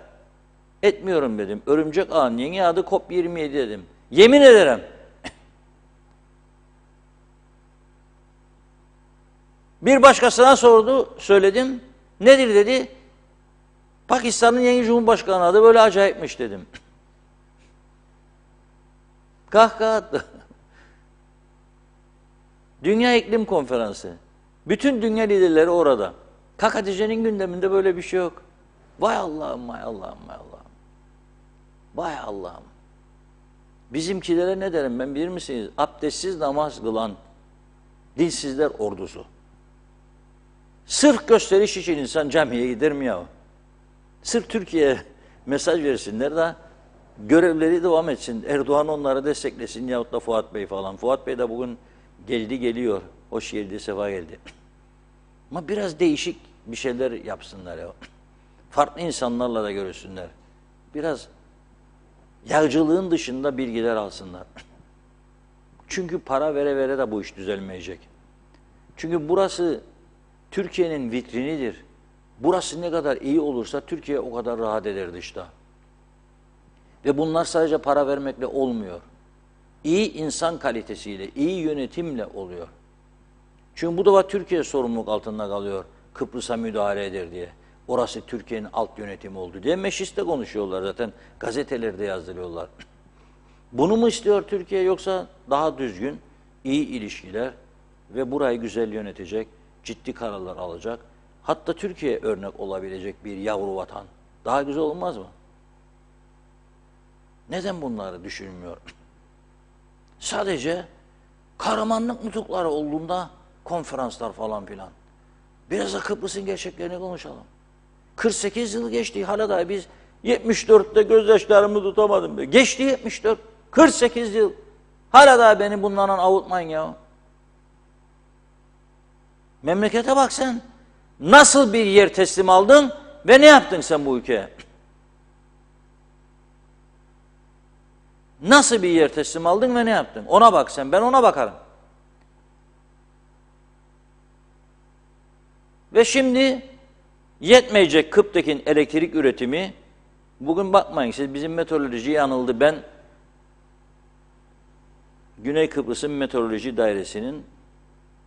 etmiyorum dedim. Örümcek ağının yeni adı COP27 dedim. Yemin ederim. Bir başkasına sordu, söyledim. Nedir dedi. Pakistan'ın yeni Cumhurbaşkanı adı böyle acayipmiş dedim. Kahkaha attı. Dünya İklim Konferansı. Bütün dünya liderleri orada. Hatice'nin gündeminde böyle bir şey yok. Vay Allah'ım, vay Allah'ım, vay Allah'ım. Vay Allah'ım. Bizimkilere ne derim ben bilir misiniz? Abdestsiz namaz kılan dinsizler ordusu. Sırf gösteriş için insan camiye gider mi ya? Sırf Türkiye'ye mesaj versinler de görevleri devam etsin. Erdoğan onları desteklesin yahut da Fuat Bey falan. Fuat Bey de bugün geliyor. Hoş geldi, sefa geldi. Ama biraz değişik bir şeyler yapsınlar ya. Farklı insanlarla da görüşsünler. Biraz yağcılığın dışında bilgiler alsınlar. Çünkü para vere vere de bu iş düzelmeyecek. Çünkü burası Türkiye'nin vitrinidir. Burası ne kadar iyi olursa Türkiye o kadar rahat eder dışta. Ve bunlar sadece para vermekle olmuyor. İyi insan kalitesiyle, iyi yönetimle oluyor. Çünkü bu da Türkiye sorumluluk altında kalıyor. Kıbrıs'a müdahale eder diye. Orası Türkiye'nin alt yönetimi oldu diye mecliste konuşuyorlar zaten. Gazetelerde yazdırıyorlar. Bunu mu istiyor Türkiye yoksa daha düzgün, iyi ilişkiler ve burayı güzel yönetecek, ciddi kararlar alacak. Hatta Türkiye örnek olabilecek bir yavru vatan. Daha güzel olmaz mı? Neden bunları düşünmüyor? Sadece kahramanlık nutukları olduğunda konferanslar falan filan. Biraz da Kıbrıs'ın gerçeklerini konuşalım. 48 yıl geçti hala da biz 74'te gözyaşlarımı tutamadım. Geçti 74, 48 yıl. Hala da beni bunlardan avutmayın ya. Memlekete bak sen. Nasıl bir yer teslim aldın ve ne yaptın sen bu ülkeye? Nasıl bir yer teslim aldın ve ne yaptın? Ona bak sen, ben ona bakarım. Ve şimdi yetmeyecek Kıptekin elektrik üretimi. Bugün bakmayın siz bizim meteoroloji yanıldı. Ben Güney Kıbrıs'ın Meteoroloji Dairesi'nin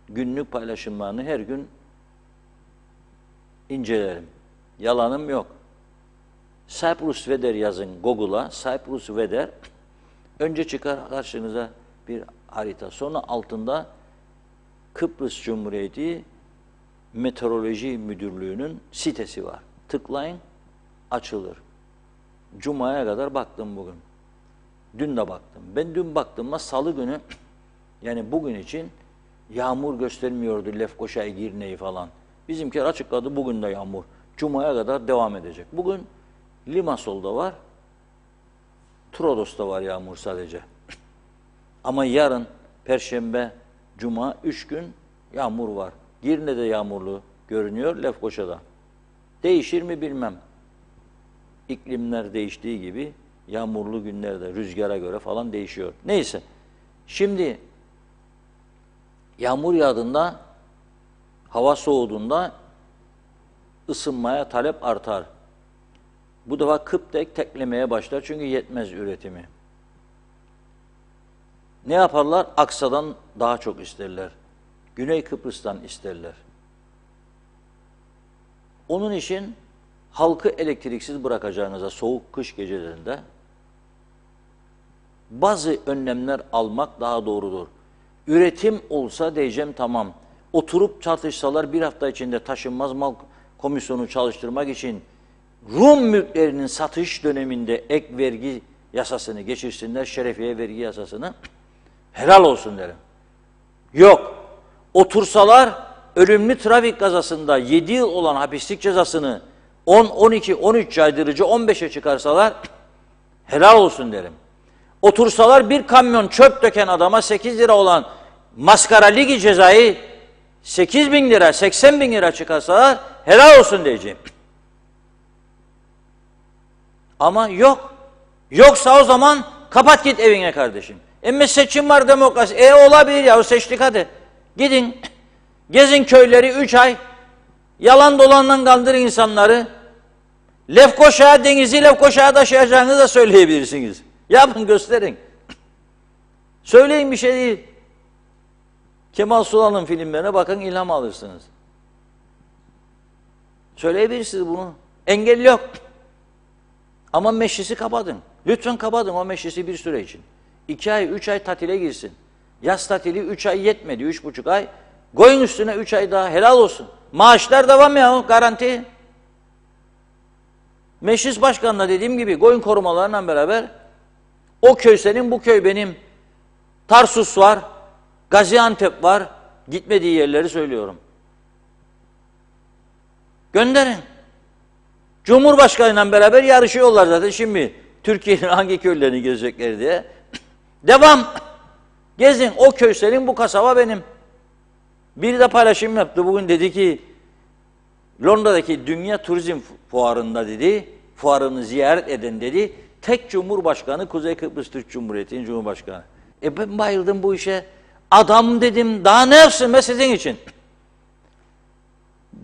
günlük paylaşımlarını her gün incelerim. Yalanım yok. Cyprus Weather yazın Google'a. Cyprus Weather. Önce çıkar karşınıza bir harita. Sonra altında Kıbrıs Cumhuriyeti Meteoroloji Müdürlüğü'nün sitesi var. Tıklayın, açılır. Cuma'ya kadar baktım bugün. Dün de baktım. Ben dün baktığımda salı günü, yani bugün için yağmur göstermiyordu Lefkoşa, Girne'yi falan. Bizimkiler açıkladı, bugün de yağmur. Cuma'ya kadar devam edecek. Bugün Limassol'da var, Trodos'ta var yağmur sadece. Ama yarın, Perşembe, Cuma, 3 gün yağmur var. Girne'de yağmurlu görünüyor, Lefkoşa'da. Değişir mi bilmem. İklimler değiştiği gibi yağmurlu günlerde rüzgara göre falan değişiyor. Neyse, şimdi yağmur yağdığında, hava soğuduğunda ısınmaya talep artar. Bu defa Kıptek teklemeye başlar çünkü yetmez üretimi. ne yaparlar? Aksa'dan daha çok isterler. Güney Kıbrıs'tan isterler. Onun için halkı elektriksiz bırakacağınıza soğuk kış gecelerinde bazı önlemler almak daha doğrudur. Üretim olsa diyeceğim tamam. Oturup çatışsalar bir hafta içinde taşınmaz mal komisyonu çalıştırmak için Rum mülklerinin satış döneminde ek vergi yasasını geçirsinler, şerefiye vergi yasasını. Helal olsun derim. Yok. Otursalar ölümlü trafik kazasında 7 yıl olan hapislik cezasını 10, 12, 13 caydırıcı 15'e çıkarsalar helal olsun derim. Otursalar bir kamyon çöp döken adama 8 lira olan maskara ligi cezayı 8 bin lira, 80 bin lira çıkarsalar helal olsun diyeceğim. Ama yok. Yoksa o zaman kapat git evine kardeşim. Ama seçim var, demokrasi. Olabilir ya, seçtik hadi. Gidin, gezin köyleri 3 ay. Yalan dolandan kandırın insanları. Lefkoşa'ya, denizi Lefkoşa'ya taşıyacağınızı da söyleyebilirsiniz. Yapın, gösterin. Söyleyin, bir şey değil. Kemal Sunal'ın filmlerine bakın, ilham alırsınız. Söyleyebilirsiniz bunu. Engel yok. Ama meclisi kapatın. Lütfen kapatın o meclisi bir süre için. 2 ay, 3 ay tatile girsin. Yaz tatili 3 ay yetmedi, 3,5 ay. Koyun üstüne 3 ay daha, helal olsun. Maaşlar devam ya, garanti. Meclis başkanına dediğim gibi koyun korumalarla beraber o köy senin, bu köy benim. Tarsus var, Gaziantep var. Gitmediği yerleri söylüyorum. Gönderin. Cumhurbaşkanıyla beraber yarışıyorlar zaten şimdi. Türkiye'nin hangi köylerini gezecekler diye. Devam. Gezin. O köy senin, bu kasaba benim. Biri de paylaşım yaptı. Bugün dedi ki Londra'daki Dünya Turizm Fuarı'nda dedi, fuarını ziyaret eden dedi, tek Cumhurbaşkanı Kuzey Kıbrıs Türk Cumhuriyeti'nin Cumhurbaşkanı. Ben bayıldım bu işe. Adam dedim, daha ne yapsın ben sizin için?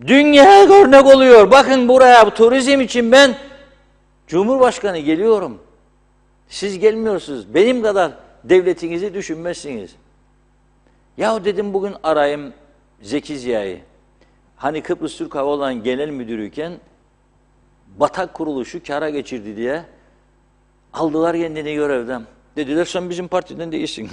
Dünya örnek oluyor. Bakın buraya, bu turizm için ben Cumhurbaşkanı geliyorum. Siz gelmiyorsunuz. Benim kadar devletinizi düşünmezsiniz. Yahu dedim bugün arayayım Zeki Ziya'yı. Hani Kıbrıs Türk Hava Yolları'nın genel müdürüyken batak kuruluşu kâra geçirdi diye aldılar kendini görevden. Dediler sen bizim partiden değilsin.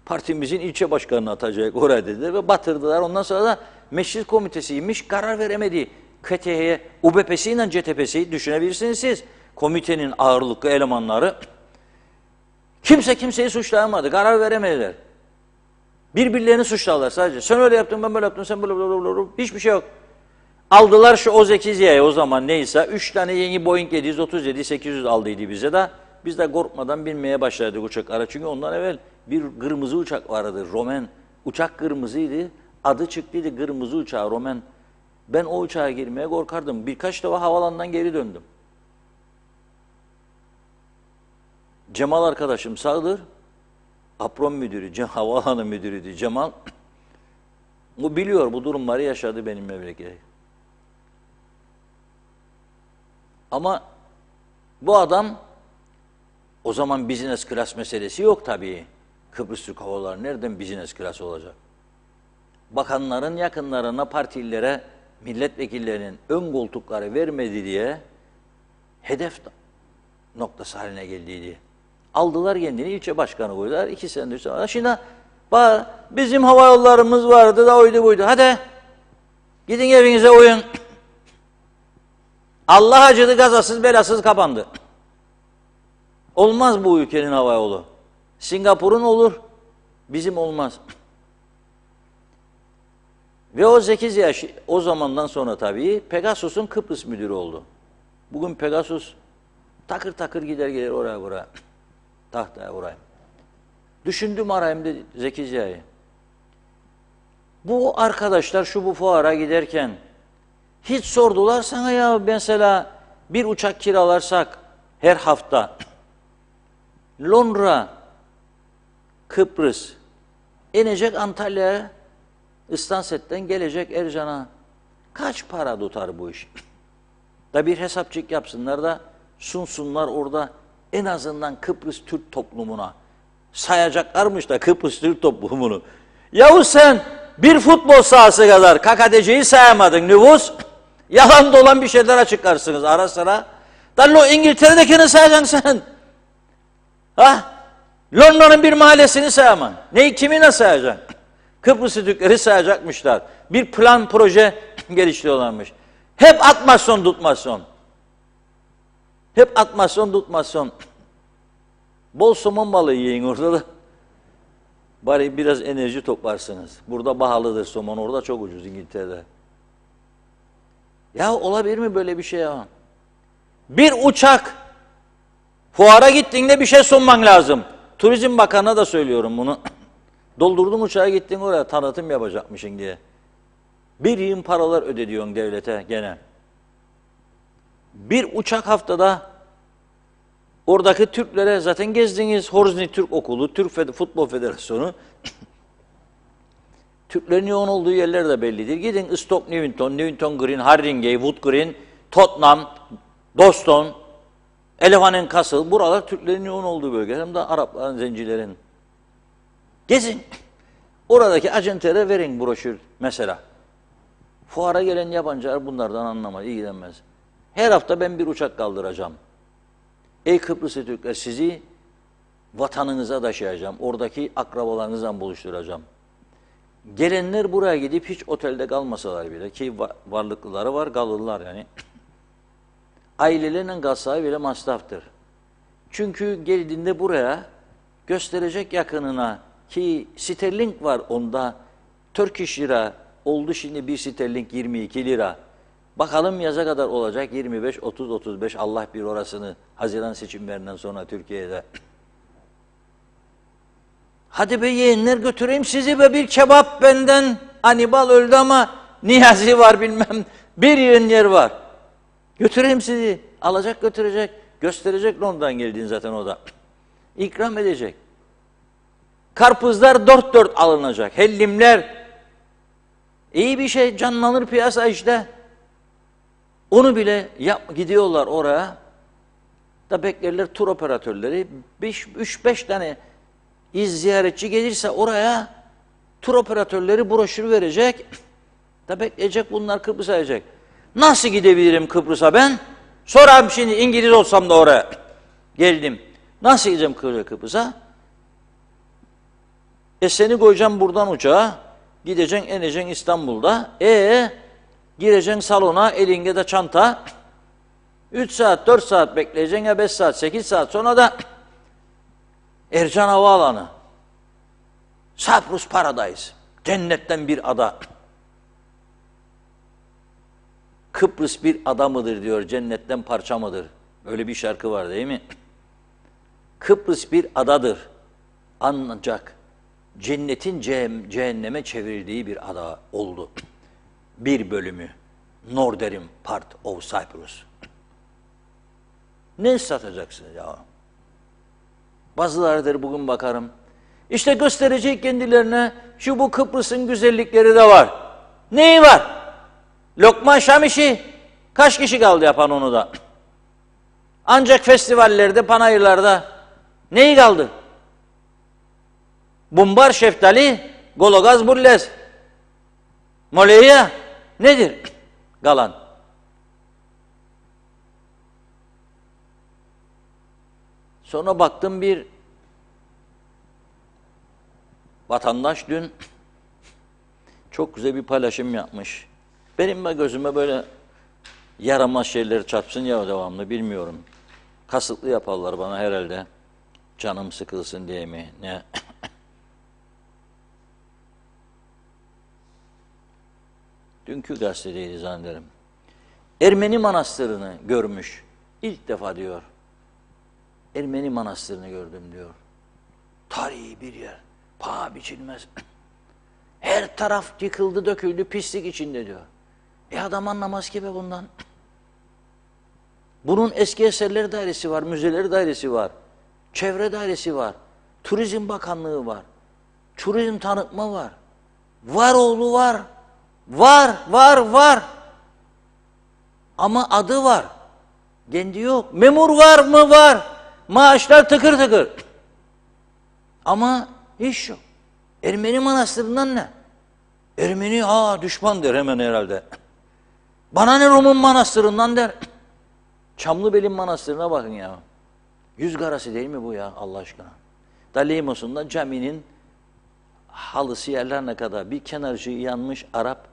Partimizin ilçe başkanını atacak oraya dediler ve batırdılar. Ondan sonra da meclis komitesiymiş, karar veremedi. KTH'ye, UBP'siyle CTP'si düşünebilirsiniz siz. Komitenin ağırlıklı elemanları kimse kimseyi suçlayamadı, karar veremediler. Birbirlerini suçlarlar sadece. Sen öyle yaptın, ben böyle yaptım, sen böyle hiçbir şey yok. Aldılar şu o Zeki Ziya'yı o zaman neyse 3 tane yeni Boeing 737-800 aldıydı bize de. Biz de korkmadan binmeye başladık uçaklara. Çünkü ondan evvel bir kırmızı uçak vardı, Roman. Uçak kırmızıydı, adı çıktıydı kırmızı uçağı, Roman. Ben o uçağa girmeye korkardım. Birkaç defa havalandan geri döndüm. Cemal arkadaşım sağdır. Apron müdürü, havaalanı müdürüydü Cemal. O biliyor, bu durumları yaşadı benim memlekette. Ama bu adam, o zaman business class meselesi yok tabii. Kıbrıs Türk Hava Yolları nereden business class olacak? Bakanların yakınlarına, partililere, milletvekillerinin ön koltukları vermedi diye hedef noktası haline geldiydi. Aldılar kendini, ilçe başkanı koydular. 2 senedir sonra. Şimdi bizim hava yollarımız vardı da oydu buydu. Hadi gidin evinize uyun. Allah acıdı, kazasız belasız kapandı. Olmaz bu ülkenin hava yolu. Singapur'un olur, bizim olmaz. Ve o Zeki Ziya o zamandan sonra tabii Pegasus'un Kıbrıs müdürü oldu. Bugün Pegasus takır takır gider gelir oraya buraya. Tahtaya oraya. Düşündüm arayayım dedi Zeki Ziya'yı. Bu arkadaşlar bu fuara giderken hiç sordular sana ya mesela bir uçak kiralarsak her hafta Londra, Kıbrıs, inecek Antalya'ya, İstanset'ten gelecek Ercan'a. Kaç para tutar bu iş? Da bir hesapçık yapsınlar da sunsunlar orada en azından Kıbrıs Türk toplumuna. sayacaklarmış da Kıbrıs Türk toplumunu. Yahu sen bir futbol sahası kadar KKTC'yi sayamadın nüfus. Yalan dolan bir şeyler açıklarsınız ara sıra. Da İngiltere'dekini sayacaksın sen. Ha? Londra'nın bir mahallesini sayamam. Neyi kimine sayacaksın? Kıbrıs Türkleri sayacakmışlar. Bir plan proje geliştiriyorlarmış. Hep atmasyon tutmasyon. Hep atmasyon tutmasyon. Bol somon balığı yiyin orada da. Bari biraz enerji toplarsınız. Burada pahalıdır somon, orada çok ucuz İngiltere'de. Ya olabilir mi böyle bir şey ya? Bir uçak, fuara gittiğinde bir şey sunman lazım. Turizm Bakanı'na da söylüyorum bunu. Doldurdun uçağa gittin oraya tanıtım yapacakmışsın diye. Bir yığın paralar ödediyorsun devlete gene. Bir uçak haftada oradaki Türklere zaten gezdiniz. Horzni Türk Okulu, Türk Futbol Federasyonu. Türklerin yoğun olduğu yerler de bellidir. Gidin Stoke Newington, Newington Green, Harringay, Wood Green, Tottenham, Doston, Elephant and Castle. Buralar Türklerin yoğun olduğu bölge. Hem de Arapların, zencilerin. Gezin. Oradaki acentelere verin broşür mesela. Fuara gelen yabancılar bunlardan anlamaz, ilgilenmez. Her hafta ben bir uçak kaldıracağım. Ey Kıbrıslı Türkler, sizi vatanınıza taşıyacağım. Oradaki akrabalarınızla buluşturacağım. Gelenler buraya gidip hiç otelde kalmasalar bile, ki varlıklıları var, kalırlar yani. Ailelerle kalsalar bile masraftır. Çünkü geldiğinde buraya gösterecek yakınına, ki sterling var onda, Turkish lira oldu şimdi, bir sterling 22 lira. Bakalım yaza kadar olacak 25, 30, 35, Allah bir orasını, Haziran seçimlerinden sonra Türkiye'de. Hadi be yeğenler, götüreyim sizi be, bir kebap benden. Anibal öldü ama Niyazi var bilmem. Bir yığın yer var. Götüreyim sizi. Alacak götürecek. Gösterecek Londra'dan geldiğin zaten o da. İkram edecek. Karpuzlar dört dört alınacak. Hellimler. İyi bir şey, canlanır piyasa işte. Onu bile gidiyorlar oraya. Da beklerler tur operatörleri. 3-5 tane ziyaretçi gelirse oraya tur operatörleri broşür verecek. Da bekleyecek, bunlar Kıbrıs'a gelecek. Nasıl gidebilirim Kıbrıs'a ben? Sorayım şimdi, İngiliz olsam da oraya geldim. Nasıl gideceğim Kıbrıs'a? Seni koyacağım buradan uçağa. Gideceksin, ineceksin İstanbul'da. Gireceksin salona, elinde de çanta. 3 saat, 4 saat bekleyeceksin ya 5 saat, 8 saat sonra da Ercan Havaalanı. Cyprus Paradise. Cennetten bir ada. Kıbrıs bir ada mıdır diyor, cennetten parça mıdır? Öyle bir şarkı var değil mi? Kıbrıs bir adadır. Ancak cennetin cehenneme çevrildiği bir ada oldu. Bir bölümü. Northern part of Cyprus. Ne satacaksın ya? Bazıları der, bugün bakarım. İşte gösterecek kendilerine, şu bu Kıbrıs'ın güzellikleri de var. Neyi var? Lokma Şam işi. Kaç kişi kaldı yapan onu da? Ancak festivallerde, panayırlarda neyi kaldı? Bumbar şeftali, gologaz bullez. Moleya nedir? Galan. Sonra baktım, bir vatandaş dün çok güzel bir paylaşım yapmış. Benim de gözüme böyle yaramaz şeyler çarpsın ya devamlı, bilmiyorum. Kasıtlı yaparlar bana herhalde. Canım sıkılsın diye mi ne? Dünkü gazetedeydi zannederim. Ermeni manastırını görmüş. İlk defa diyor. Ermeni manastırını gördüm diyor. Tarihi bir yer. Paha biçilmez. Her taraf yıkıldı, döküldü, pislik içinde diyor. Adam anlamaz ki be bundan. Bunun eski eserleri dairesi var, müzeleri dairesi var, çevre dairesi var, Turizm Bakanlığı var, turizm tanıtma var. Var oğlu var. Var. Ama adı var. Kendi yok. Memur var mı? Var. Maaşlar tıkır tıkır. Ama hiç yok. Ermeni manastırından ne? Ermeni düşman der hemen herhalde. Bana ne Rum'un manastırından der. Çamlıbel'in manastırına bakın ya. Yüz karası değil mi bu ya Allah aşkına? Da Limos'unda caminin halısı yerlerine kadar bir kenarcı yanmış Arap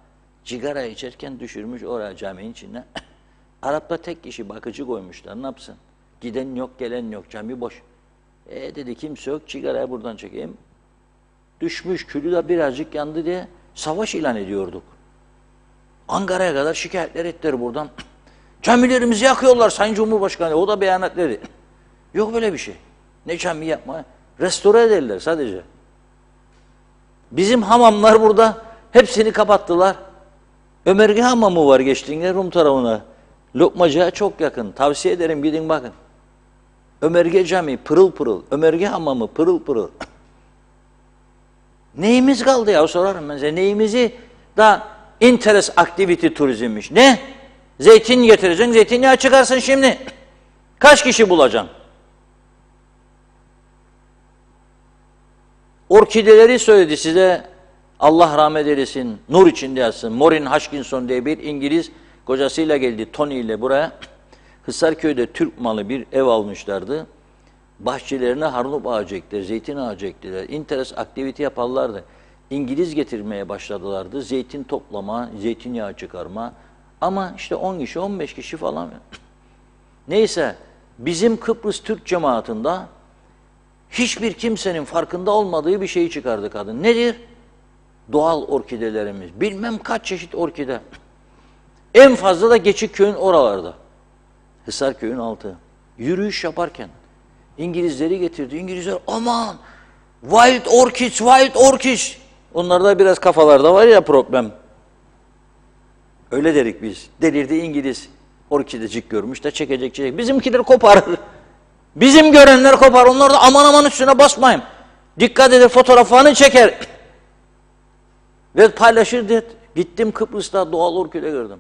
cigara içerken düşürmüş oraya caminin içine. Arap da tek kişi bakıcı koymuşlar, ne yapsın? Giden yok, gelen yok, cami boş. Dedi kimse yok, cigarayı buradan çekeyim. Düşmüş, külü de birazcık yandı diye savaş ilan ediyorduk. Ankara'ya kadar şikayetler ettiler buradan. Camilerimizi yakıyorlar Sayın Cumhurbaşkanı, o da beyanat dedi. Yok böyle bir şey. Ne cami yapma, restore ederler sadece. Bizim hamamlar burada, hepsini kapattılar. Ömerge hamamı var geçtiğinde Rum tarafına. Lokmacı'ya çok yakın. Tavsiye ederim gidin bakın. Ömerge Camii pırıl pırıl. Ömerge hamamı pırıl pırıl. Neyimiz kaldı ya sorarım ben size. Neyimizi da interest activity turizmmiş. Ne? Zeytin getireceksin. Zeytinyağı çıkarsın şimdi. Kaç kişi bulacaksın? Orkideleri söyledi size. Allah rahmet eylesin. Nur içinde yatsın. Maureen Hutchinson diye bir İngiliz kocasıyla geldi Tony ile buraya. Hisarköy'de Türk malı bir ev almışlardı. Bahçelerine harnup ağacı ektiler, zeytin ağacı ektiler. Interest activity yaparlardı. İngiliz getirmeye başladılardı. Zeytin toplama, zeytinyağı çıkarma. Ama işte 10 kişi, 15 kişi falan. Neyse, bizim Kıbrıs Türk cemaatinde hiçbir kimsenin farkında olmadığı bir şeyi çıkardı kadın. Nedir? Doğal orkidelerimiz. Bilmem kaç çeşit orkide. En fazla da Geçikköy'ün oralarda. Hisarköy'ün altı. Yürüyüş yaparken İngilizleri getirdi. İngilizler aman wild orchids, wild orchids. Onlarda biraz kafalarda var ya problem. Öyle dedik biz. Delirdi İngiliz. Orkidecik görmüş de çekecek. Bizimkiler koparır. Bizim görenler kopar. Onlar da aman aman üstüne basmayın. Dikkat edin fotoğrafını çeker. Ve paylaşır diye. Gittim Kıbrıs'ta doğal orkide gördüm.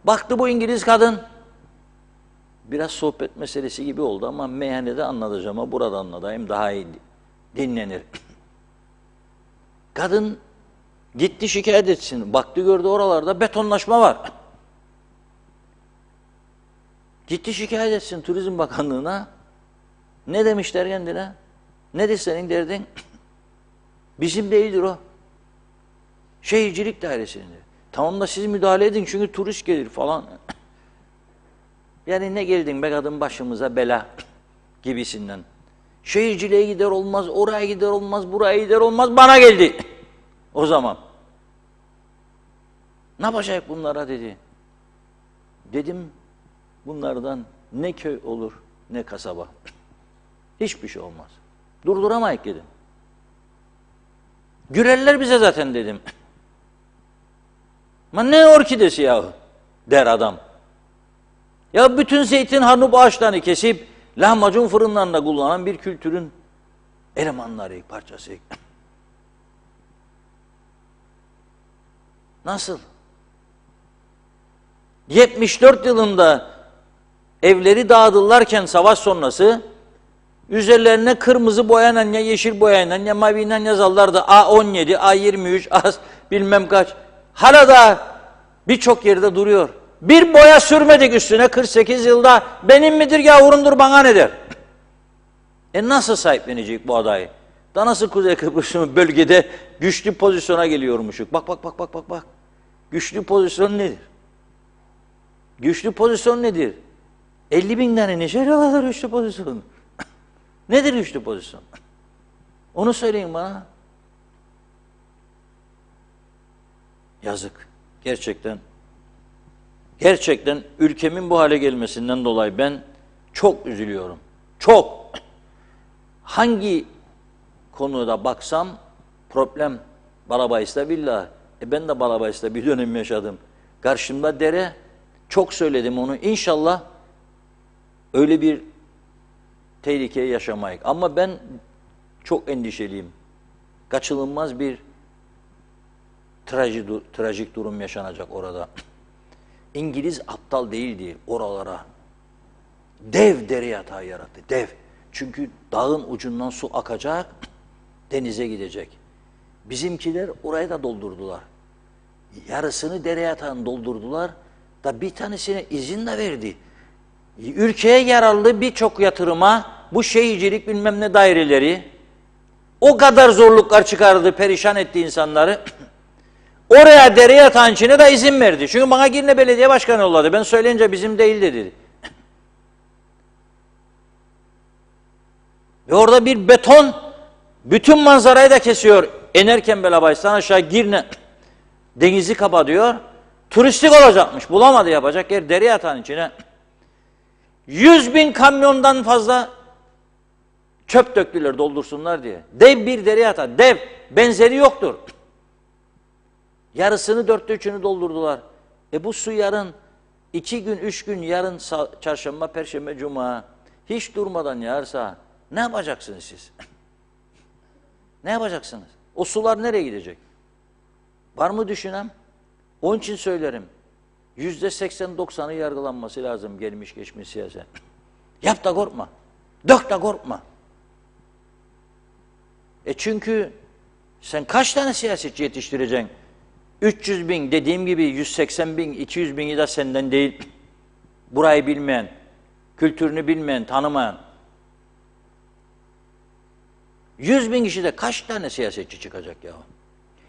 Baktı bu İngiliz kadın. Biraz sohbet meselesi gibi oldu ama meyhanede anlatacağım ama burada anlatayım daha iyi dinlenir. Kadın gitti şikayet etsin. Baktı gördü oralarda betonlaşma var. Gitti şikayet etsin Turizm Bakanlığı'na. Ne demişler kendine? Nedir senin derdin? Bizim değildir o. Şehircilik dairesinde. Tamam da siz müdahale edin çünkü turist gelir falan. Yani ne geldin be kadın başımıza bela gibisinden. Şehirciliğe gider olmaz, oraya gider olmaz, buraya gider olmaz, bana geldi. O zaman. Ne yapacak bunlara dedi. Dedim bunlardan ne köy olur ne kasaba. Hiçbir şey olmaz. Durduramayız dedim. Gülerler bize zaten dedim. Ama ne orkidesi yahu der adam. Ya bütün zeytin harnup ağaçlarını kesip lahmacun fırınlarında kullanan bir kültürün elemanları, parçası. Nasıl? 74 yılında evleri dağıdırlarken savaş sonrası üzerlerine kırmızı boyanan ya yeşil boyanan ya mavinen yazarlardı. A17, A23, A bilmem kaç. Hala da birçok yerde duruyor. Bir boya sürmedik üstüne 48 yılda. Benim midir yavurumdur bana nedir? Nasıl sahiplenecek bu adayı? Da nasıl Kuzey Kıbrıs'ın bölgede güçlü pozisyona geliyormuşuk? Bak. Güçlü pozisyon nedir? Güçlü pozisyon nedir? 50.000 tane Nijeryalılar güçlü pozisyon. Nedir güçlü pozisyon? Onu söyleyin bana. Yazık. Gerçekten ülkemin bu hale gelmesinden dolayı ben çok üzülüyorum. Çok. Hangi konuda baksam problem Balabayıs'ta billah. Ben de Balabayıs'ta bir dönem yaşadım. Karşımda dere. Çok söyledim onu. İnşallah öyle bir tehlikeyi yaşamayız. Ama ben çok endişeliyim. Kaçınılmaz bir trajik durum yaşanacak orada. İngiliz aptal değildi oralara. Dev dere yatağı yarattı, dev. Çünkü dağın ucundan su akacak, denize gidecek. Bizimkiler orayı da doldurdular. Yarısını dere yatağını doldurdular da bir tanesine izin de verdi. Ülkeye yararlı birçok yatırıma bu şehircilik bilmem ne daireleri o kadar zorluklar çıkardı, perişan etti insanları. Oraya dere yatağın içine de izin verdi. Çünkü bana Girne Belediye Başkanı yolladı. Ben söyleyince bizim değil dedi. Ve orada bir beton bütün manzarayı da kesiyor. Enerken Belabays'tan aşağı Girne denizi kapatıyor. Turistik olacakmış. Bulamadı yapacak yer dere yatağın içine. 100.000 kamyondan fazla çöp döktüler doldursunlar diye. Dev bir dere yatağı. Dev. Benzeri yoktur. Yarısını 3'ünü doldurdular. Bu su yarın 2 gün 3 gün yarın çarşamba, perşembe, cuma hiç durmadan yağarsa ne yapacaksınız siz? Ne yapacaksınız? O sular nereye gidecek? Var mı düşünen? Onun için söylerim. %80-90'ı yargılanması lazım gelmiş geçmiş siyaset. Yap da korkma. Dök da korkma. Çünkü sen kaç tane siyasetçi yetiştireceksin? 300.000 dediğim gibi 180.000, 200.000'i de senden değil. Burayı bilmeyen, kültürünü bilmeyen, tanımayan. 100.000 kişide kaç tane siyasetçi çıkacak ya?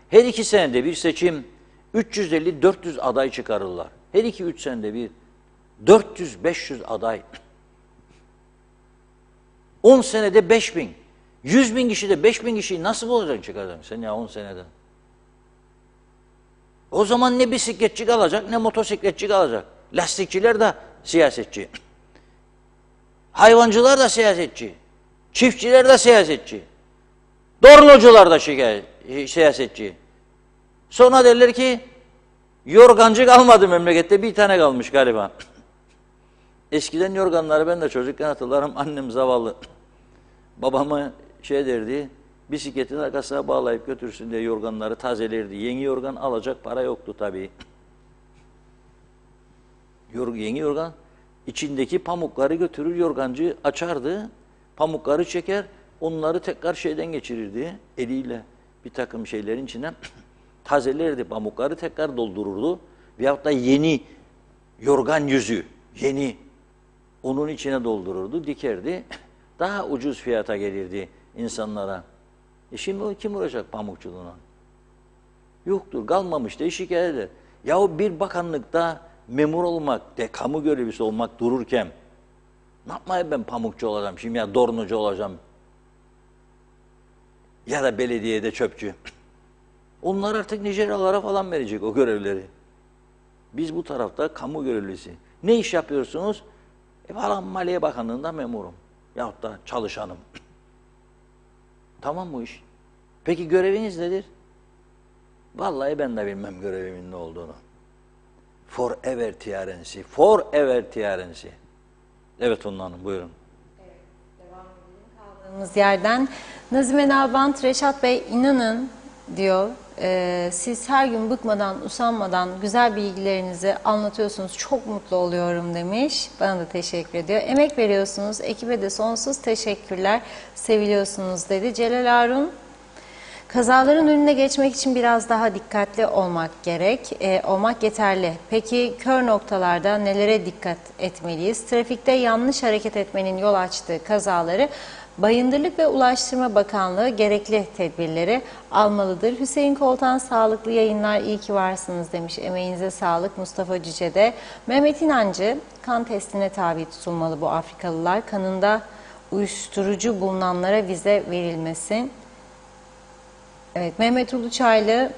Her 2 senede bir seçim 350-400 aday çıkarırlar. Her 2-3 senede bir 400-500 aday. 10 senede 5.000. 100.000 kişide 5.000 kişiyi nasıl bulacaksın çıkaracaksın sen ya 10 senede? O zaman ne bisikletçi kalacak ne motosikletçi kalacak. Lastikçiler de siyasetçi. Hayvancılar da siyasetçi. Çiftçiler de siyasetçi. Dornocular da siyasetçi. Sonra derler ki yorgancı kalmadı memlekette, bir tane kalmış galiba. Eskiden yorganları ben de çocukken hatırlarım, annem zavallı. Babamı derdi, bisikletin arkasına bağlayıp götürsün diye yorganları tazelerdi. Yeni yorgan alacak para yoktu tabii. Yeni yorgan içindeki pamukları götürür, yorgancı açardı, pamukları çeker, onları tekrar geçirirdi eliyle bir takım şeylerin içine tazelerdi, pamukları tekrar doldururdu veyahut da yeni yorgan yüzü, yeni onun içine doldururdu, dikerdi, daha ucuz fiyata gelirdi insanlara. Şimdi kim uğraşacak pamukçuluğuna? Yoktur, kalmamış da şikayet eder. Yahu bir bakanlıkta memur olmak, kamu görevlisi olmak dururken ne yapmaya ben pamukçu olacağım şimdi ya dornucu olacağım ya da belediyede çöpçü. Onlar artık Nijeryalara falan verecek o görevleri. Biz bu tarafta kamu görevlisi. Ne iş yapıyorsunuz? Falan Maliye Bakanlığı'nda memurum. Yahut da çalışanım. Tamam bu iş. Peki göreviniz nedir? Vallahi ben de bilmem görevimin ne olduğunu. Forever TRNC. Forever TRNC. Evet ondan buyurun. Evet, devam edelim kaldığımız yerden. Nazime Nalbant, Reşat Bey inanın diyor, siz her gün bıkmadan, usanmadan güzel bilgilerinizi anlatıyorsunuz. Çok mutlu oluyorum demiş. Bana da teşekkür ediyor. Emek veriyorsunuz. Ekibe de sonsuz teşekkürler. Seviliyorsunuz dedi. Celal Harun, kazaların önüne geçmek için biraz daha dikkatli olmak gerek. Olmak yeterli. Peki kör noktalarda nelere dikkat etmeliyiz? Trafikte yanlış hareket etmenin yol açtığı kazaları Bayındırlık ve Ulaştırma Bakanlığı gerekli tedbirleri almalıdır. Hüseyin Koltan, sağlıklı yayınlar, iyi ki varsınız demiş. Emeğinize sağlık. Mustafa Cüce'de. Mehmet İnancı, kan testine tabi tutulmalı bu Afrikalılar. Kanında uyuşturucu bulunanlara vize verilmesin. Evet, Mehmet Uluçaylı,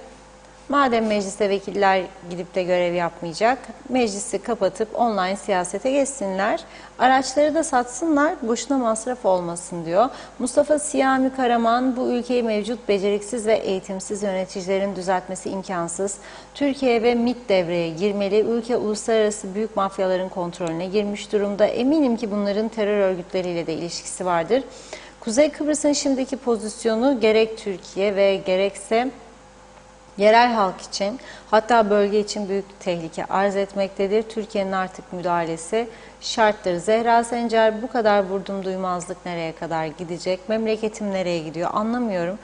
madem mecliste vekiller gidip de görev yapmayacak, meclisi kapatıp online siyasete geçsinler, araçları da satsınlar, boşuna masraf olmasın diyor. Mustafa Siyami Karaman, bu ülkeyi mevcut beceriksiz ve eğitimsiz yöneticilerin düzeltmesi imkansız. Türkiye ve MİT devreye girmeli, ülke uluslararası büyük mafyaların kontrolüne girmiş durumda. Eminim ki bunların terör örgütleriyle de ilişkisi vardır. Kuzey Kıbrıs'ın şimdiki pozisyonu gerek Türkiye ve gerekse yerel halk için, hatta bölge için büyük tehlike arz etmektedir. Türkiye'nin artık müdahalesi şarttır. Zehra Sencer, bu kadar vurdum duymazlık nereye kadar gidecek? Memleketim nereye gidiyor? Anlamıyorum.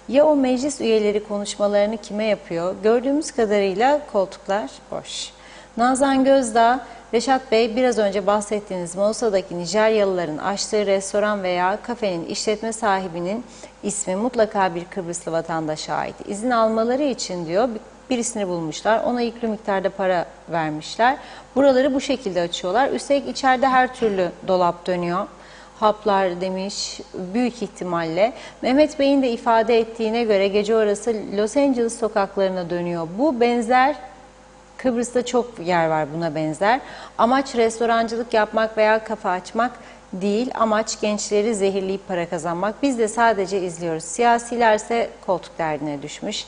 Ya o meclis üyeleri konuşmalarını kime yapıyor? Gördüğümüz kadarıyla koltuklar boş. Nazan Gözdağ, Reşat Bey, biraz önce bahsettiğiniz Mosa'daki Nijeryalıların açtığı restoran veya kafenin işletme sahibinin ismi mutlaka bir Kıbrıslı vatandaşa ait. İzin almaları için diyor birisini bulmuşlar. Ona yüklü miktarda para vermişler. Buraları bu şekilde açıyorlar. Üstelik içeride her türlü dolap dönüyor. Haplar demiş büyük ihtimalle. Mehmet Bey'in de ifade ettiğine göre gece orası Los Angeles sokaklarına dönüyor. Bu benzer, Kıbrıs'ta çok yer var buna benzer. Amaç restorancılık yapmak veya kafe açmak değil. Amaç gençleri zehirleyip para kazanmak. Biz de sadece izliyoruz. Siyasilerse koltuk derdine düşmüş.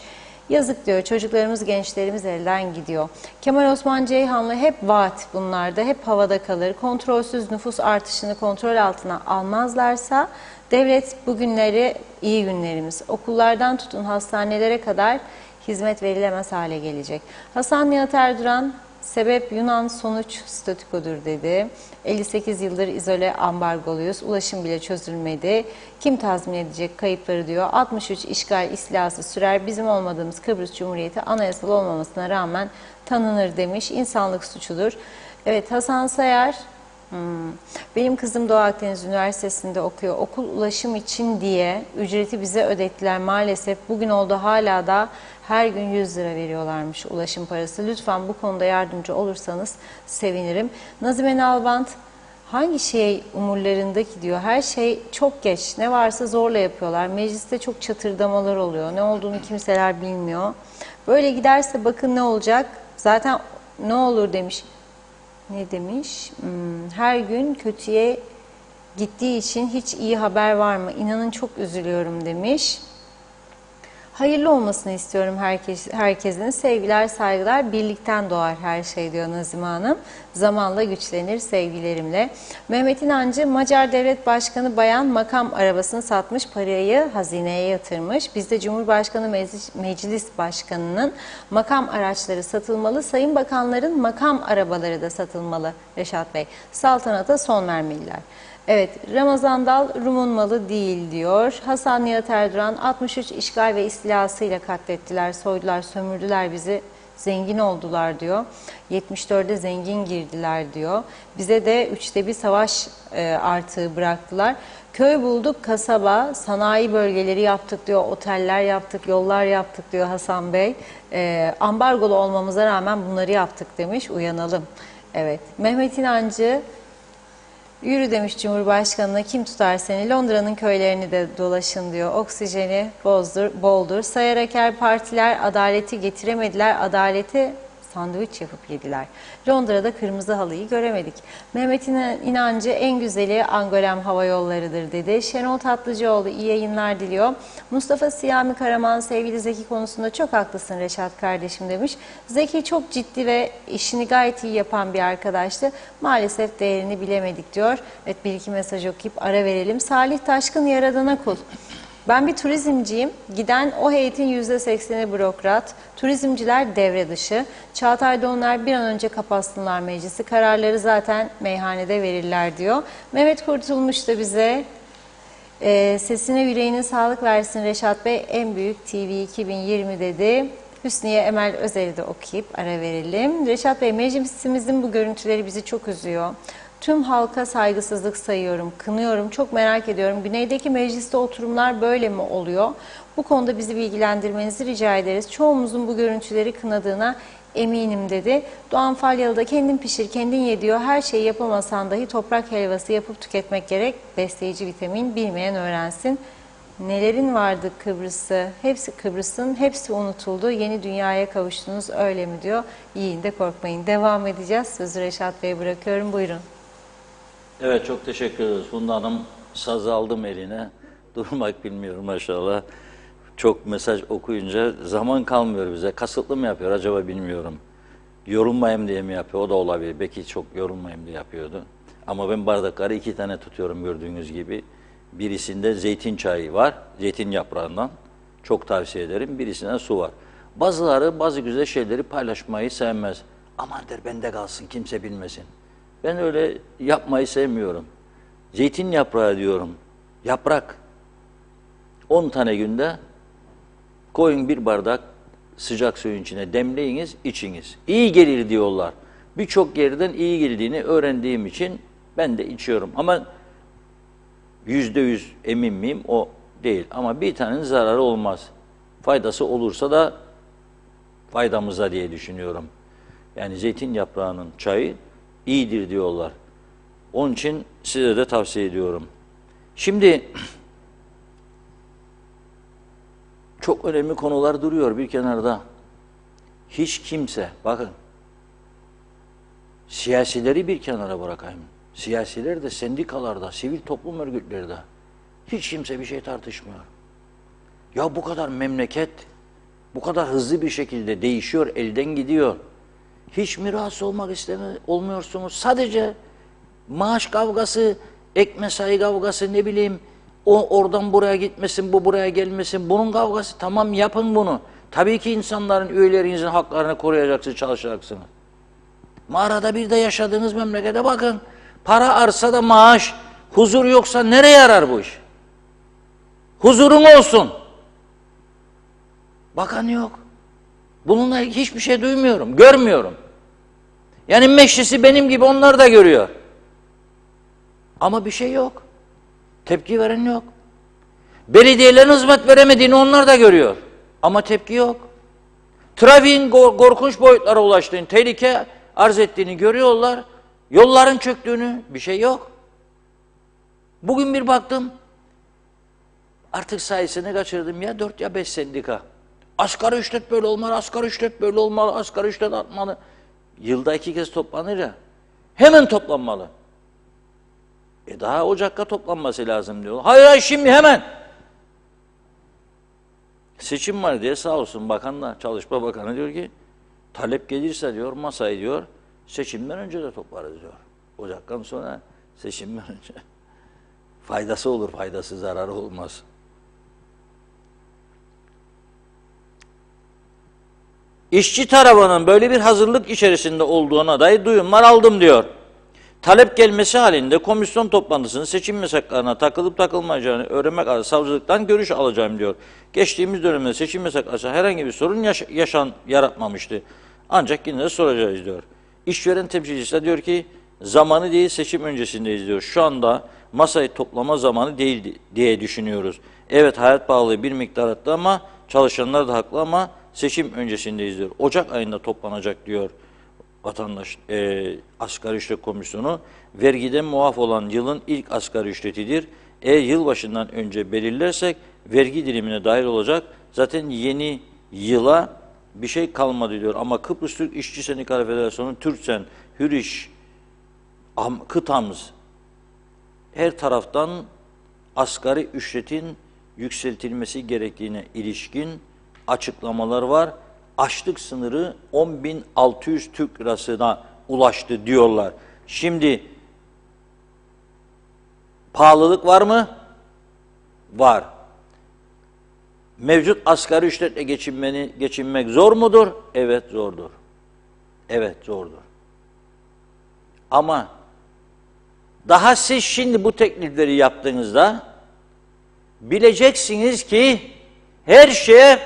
Yazık diyor, çocuklarımız, gençlerimiz elden gidiyor. Kemal Osman Ceyhanlı hep vaat bunlarda, hep havada kalır. Kontrolsüz nüfus artışını kontrol altına almazlarsa devlet bugünleri iyi günlerimiz. Okullardan tutun hastanelere kadar hizmet verilemez hale gelecek. Hasan Nihat Erduran, sebep Yunan, sonuç statükodur dedi. 58 yıldır izole ambargoluyuz. Ulaşım bile çözülmedi. Kim tazmin edecek kayıpları diyor. 63 işgal istilası sürer. Bizim olmadığımız Kıbrıs Cumhuriyeti anayasal olmamasına rağmen tanınır demiş. İnsanlık suçudur. Evet, Hasan Sayar, benim kızım Doğu Akdeniz Üniversitesi'nde okuyor. Okul ulaşım için diye ücreti bize ödettiler maalesef. Bugün oldu hala da her gün 100 lira veriyorlarmış ulaşım parası. Lütfen bu konuda yardımcı olursanız sevinirim. Nazime Nalbant, hangi şey umurlarındaki diyor. Her şey çok geç. Ne varsa zorla yapıyorlar. Mecliste çok çatırdamalar oluyor. Ne olduğunu kimseler bilmiyor. Böyle giderse bakın ne olacak. Zaten ne olur demiş. Ne demiş? Her gün kötüye gittiği için hiç iyi haber var mı? İnanın çok üzülüyorum demiş. Hayırlı olmasını istiyorum herkesin. Sevgiler, saygılar, birlikten doğar her şey diyor Nazime Hanım. Zamanla güçlenir sevgilerimle. Mehmet İnancı, Macar Devlet Başkanı bayan makam arabasını satmış, parayı hazineye yatırmış. Bizde Cumhurbaşkanı Meclis Başkanı'nın makam araçları satılmalı, sayın bakanların makam arabaları da satılmalı Reşat Bey. Saltanata son vermeliler. Evet, Ramazan Dal Rumun malı değil diyor. Hasan Nihat Erduran, 63 işgal ve istilasıyla katlettiler, soydular, sömürdüler bizi, zengin oldular diyor. 74'de zengin girdiler diyor. Bize de 3'te bir savaş artığı bıraktılar. Köy bulduk, kasaba, sanayi bölgeleri yaptık diyor, oteller yaptık, yollar yaptık diyor Hasan Bey. Ambargolu olmamıza rağmen bunları yaptık demiş, uyanalım. Evet, Mehmet İnancı, yürü demiş Cumhurbaşkanı'na, kim tutar seni? Londra'nın köylerini de dolaşın diyor. Oksijeni boldur. Sayareker partiler adaleti getiremediler. Adaleti sandviç yapıp yediler. Londra'da kırmızı halıyı göremedik. Mehmet İnancı, en güzeli Angolem Hava Yolları'dır dedi. Şenol Tatlıcıoğlu iyi yayınlar diliyor. Mustafa Siyami Karaman, sevgili Zeki konusunda çok haklısın Reşat kardeşim demiş. Zeki çok ciddi ve işini gayet iyi yapan bir arkadaştı. Maalesef değerini bilemedik diyor. Evet, bir iki mesaj okuyup ara verelim. Salih Taşkın, Yaradana kul. Ben bir turizmciyim. Giden o heyetin %80'i bürokrat. Turizmciler devre dışı. Çağatay Donlar, bir an önce kapatsınlar meclisi. Kararları zaten meyhanede verirler diyor. Mehmet Kurtulmuş da bize sesine yüreğine sağlık versin Reşat Bey. En büyük TV 2020 dedi. Hüsniye Emel Özer'i de okuyup ara verelim. Reşat Bey, meclisimizin bu görüntüleri bizi çok üzüyor. Tüm halka saygısızlık sayıyorum, kınıyorum. Çok merak ediyorum. Güneydeki mecliste oturumlar böyle mi oluyor? Bu konuda bizi bilgilendirmenizi rica ederiz. Çoğumuzun bu görüntüleri kınadığına eminim dedi. Doğan Falyalı da kendin pişir, kendin ye diyor. Her şeyi yapamasan dahi toprak helvası yapıp tüketmek gerek. Besleyici vitamin, bilmeyen öğrensin. Nelerin vardı Kıbrıs'ın hepsi unutuldu. Yeni dünyaya kavuştunuz öyle mi diyor. Yiyin de korkmayın. Devam edeceğiz. Sözü Reşat Bey'e bırakıyorum. Buyurun. Evet, çok teşekkür ederiz. Funda Hanım, sazı aldım eline. Durmak bilmiyorum maşallah. Çok mesaj okuyunca zaman kalmıyor bize. Kasıtlı mı yapıyor acaba bilmiyorum. Yorulmayayım diye mi yapıyor? O da olabilir. Belki çok yorulmayayım diye yapıyordu. Ama ben bardakları 2 tane tutuyorum gördüğünüz gibi. Birisinde zeytin çayı var, zeytin yaprağından. Çok tavsiye ederim. Birisinde su var. Bazıları bazı güzel şeyleri paylaşmayı sevmez. Aman der bende kalsın kimse bilmesin. Ben öyle yapmayı sevmiyorum. Zeytin yaprağı diyorum. Yaprak. 10 tane günde koyun bir bardak sıcak suyun içine demleyiniz, içiniz. İyi gelir diyorlar. Birçok yerden iyi geldiğini öğrendiğim için ben de içiyorum. Ama %100 emin miyim? O değil. Ama bir tanenin zararı olmaz. Faydası olursa da faydamıza diye düşünüyorum. Yani zeytin yaprağının çayı iyidir diyorlar. Onun için size de tavsiye ediyorum. Şimdi çok önemli konular duruyor bir kenarda. Hiç kimse, bakın, siyasileri bir kenara bırakayım. Siyasiler de sendikalarda, sivil toplum örgütlerde hiç kimse bir şey tartışmıyor. Ya bu kadar memleket bu kadar hızlı bir şekilde değişiyor, elden gidiyor. Hiç mi rahatsız olmuyorsunuz? Sadece maaş kavgası, ek mesai kavgası, ne bileyim, o oradan buraya gitmesin, bu buraya gelmesin. Bunun kavgası, tamam yapın bunu. Tabii ki insanların, üyelerinizin haklarını koruyacaksınız, çalışacaksınız. Mağarada bir de yaşadığınız memlekete bakın. Para arsa da maaş, huzur yoksa nereye yarar bu iş? Huzurun olsun. Bakan yok. Bununla hiçbir şey duymuyorum, görmüyorum. Yani meclisi benim gibi onlar da görüyor. Ama bir şey yok. Tepki veren yok. Belediyelerin hizmet veremediğini onlar da görüyor. Ama tepki yok. Trafiğin korkunç boyutlara ulaştığını, tehlike arz ettiğini görüyorlar. Yolların çöktüğünü, bir şey yok. Bugün bir baktım, artık sayısını kaçırdım ya 4 ya 5 sendika. Asgari ücret böyle olmalı, asgari ücret böyle olmalı, asgari ücret artmalı. Yılda 2 kez toplanır ya, hemen toplanmalı. Daha Ocak'ta toplanması lazım diyor. Hayır şimdi hemen. Seçim var diye sağ olsun bakanlar, Çalışma Bakanı diyor ki, talep gelirse diyor masayı diyor, seçimden önce de toplarız diyor. Ocak'tan sonra seçimden önce. Faydası olur, faydası zararı olmaz. İşçi tarafının böyle bir hazırlık içerisinde olduğuna dair duyumlar aldım diyor. Talep gelmesi halinde komisyon toplantısının seçim yasaklarına takılıp takılmayacağını öğrenmek adına savcılıktan görüş alacağım diyor. Geçtiğimiz dönemde seçim yasakları herhangi bir sorun yaratmamıştı. Ancak yine de soracağız diyor. İşveren temsilcisi de diyor ki zamanı değil seçim öncesindeyiz diyor. Şu anda masayı toplama zamanı değil diye düşünüyoruz. Evet hayat pahalı bir miktar arttı ama çalışanlar da haklı ama seçim öncesindeyiz diyor. Ocak ayında toplanacak diyor vatandaş asgari ücret komisyonu. Vergiden muaf olan yılın ilk asgari ücretidir. Eğer yılbaşından önce belirlersek vergi dilimine dahil olacak. Zaten yeni yıla bir şey kalmadı diyor. Ama Kıbrıs Türk İşçi Sendikaları Federasyonu, Türksen, Hürriş, Kıtams her taraftan asgari ücretin yükseltilmesi gerektiğine ilişkin açıklamalar var. Açlık sınırı 10.600 Türk lirasına ulaştı diyorlar. Şimdi pahalılık var mı? Var. Mevcut asgari ücretle geçinmek zor mudur? Evet zordur. Evet zordur. Ama daha siz şimdi bu teklifleri yaptığınızda bileceksiniz ki her şeye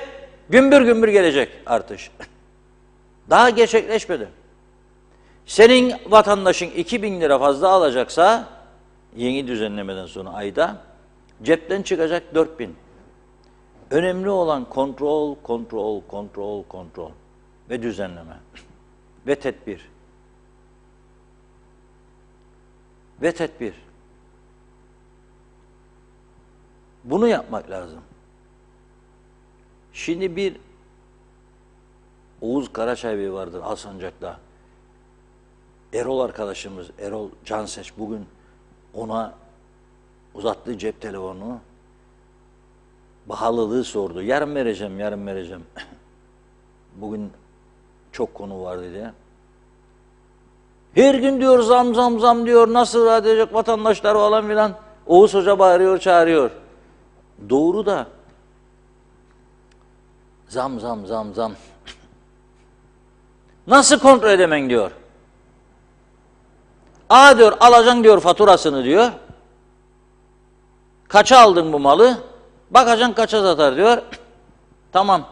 gümbür gümbür gelecek artış. Daha gerçekleşmedi. Senin vatandaşın 2.000 lira fazla alacaksa yeni düzenlemeden sonra ayda cepten çıkacak 4.000. Önemli olan kontrol, kontrol, kontrol, kontrol ve düzenleme ve tedbir. Ve tedbir. Bunu yapmak lazım. Şimdi bir Oğuz Karaçay Bey vardır Alsancak'ta. Erol arkadaşımız, Erol Canseç bugün ona uzattığı cep telefonunu pahalılığı sordu. Yarın vereceğim, yarın vereceğim. Bugün çok konu vardı diye. Her gün diyor zam zam zam diyor, nasıl edecek vatandaşlar falan filan. Oğuz Hoca bağırıyor, çağırıyor. Doğru da Zam zam zam zam. Nasıl kontrol edemen diyor. Diyor alacaksın diyor faturasını diyor. Kaça aldın bu malı? Bakacaksın kaça satar diyor. Tamam.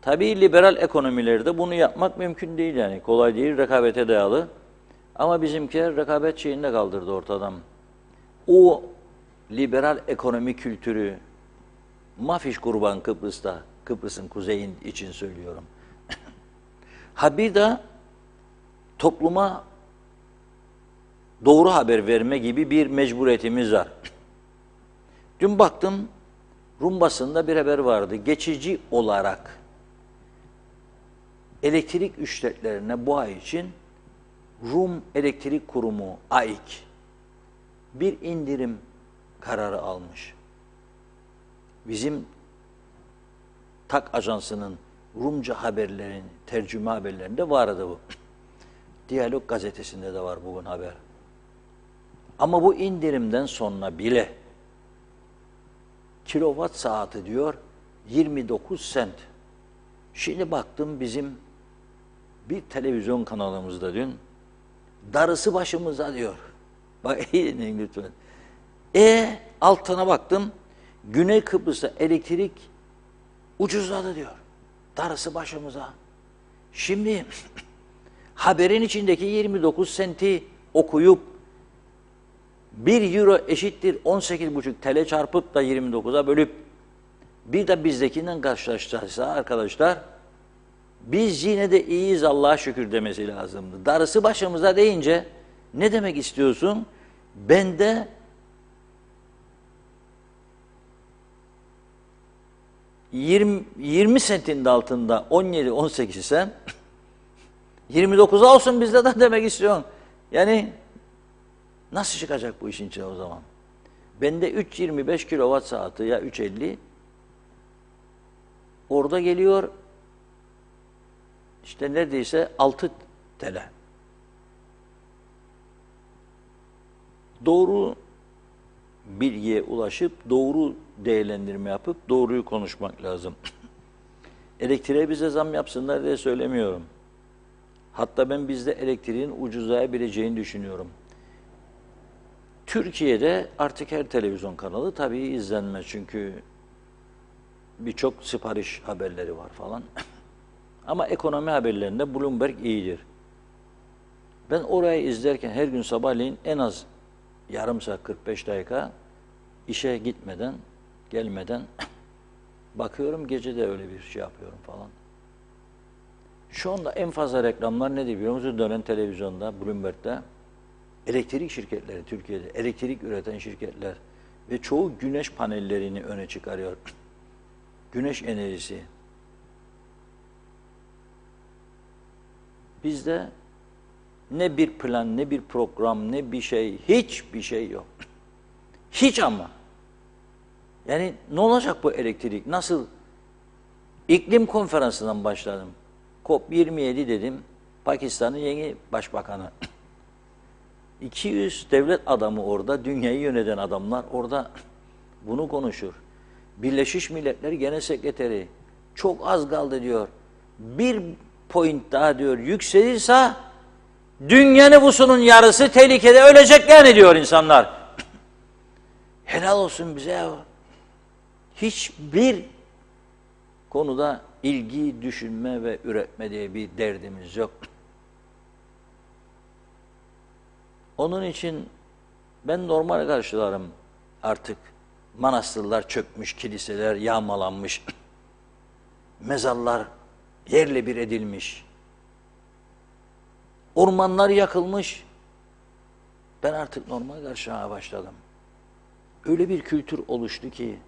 Tabii liberal ekonomilerde bunu yapmak mümkün değil yani. Kolay değil, rekabete dayalı. Ama bizimkiler rekabet şeyinde kaldırdı ortadan. O liberal ekonomi kültürü mafiş kurban Kıbrıs'ta, Kıbrıs'ın kuzeyin için söylüyorum. Ha bir de topluma doğru haber verme gibi bir mecburiyetimiz var. Dün baktım Rum basında bir haber vardı. Geçici olarak elektrik ücretlerine bu ay için Rum Elektrik Kurumu AİK bir indirim kararı almış. Bizim TAK Ajansı'nın Rumca haberlerin, tercüme haberlerinde vardı bu. Diyalog gazetesinde de var bugün haber. Ama bu indirimden sonra bile kilowatt saati diyor 29 sent. Şimdi baktım bizim bir televizyon kanalımızda dün darısı başımıza diyor. Bak iyi dinleyin lütfen. Altına baktım Güney Kıbrıs'ta elektrik ucuzladı diyor. Darısı başımıza. Şimdi haberin içindeki 29 senti okuyup 1 euro eşittir 18,5 TL çarpıp da 29'a bölüp bir de bizdekinden karşılaştırsa arkadaşlar biz yine de iyiyiz Allah'a şükür demesi lazımdı. Darısı başımıza deyince ne demek istiyorsun? Bende $20 sentin de altında 17-18 sen 29'a olsun bizde de demek istiyorsun. Yani nasıl çıkacak bu işin içine o zaman? Bende 3.25 kilowatt saati ya 3.50 orada geliyor işte neredeyse 6 TL. Doğru bilgiye ulaşıp doğru değerlendirme yapıp doğruyu konuşmak lazım. Elektriğe bize zam yapsınlar diye söylemiyorum. Hatta ben bizde elektriğin ucuzlayabileceğini düşünüyorum. Türkiye'de artık her televizyon kanalı tabii izlenmez çünkü birçok sipariş haberleri var falan. Ama ekonomi haberlerinde Bloomberg iyidir. Ben orayı izlerken her gün sabahleyin en az yarım saat 45 dakika işe gitmeden, gelmeden bakıyorum, gece de öyle bir şey yapıyorum falan. Şu anda en fazla reklamlar nedir biliyor musunuz? Dönen televizyonda, Bloomberg'de elektrik şirketleri Türkiye'de, elektrik üreten şirketler ve çoğu güneş panellerini öne çıkarıyor. Güneş enerjisi. Bizde ne bir plan, ne bir program, ne bir şey, hiçbir şey yok. Hiç ama. Yani ne olacak bu elektrik? Nasıl? İklim konferansından başladım. COP27 dedim. Pakistan'ın yeni başbakanı. 200 devlet adamı orada, dünyayı yöneten adamlar orada bunu konuşur. Birleşmiş Milletler Genel Sekreteri çok az kaldı diyor. Bir point daha diyor yükselirse dünya nüfusunun yarısı tehlikede, öleceklerini diyor insanlar. Helal olsun bize ya. Hiçbir konuda ilgi, düşünme ve üretme diye bir derdimiz yok. Onun için ben normal karşılarım artık. Manastırlar çökmüş, kiliseler yağmalanmış, mezarlar yerle bir edilmiş, ormanlar yakılmış. Ben artık normal karşılamaya başladım. Öyle bir kültür oluştu ki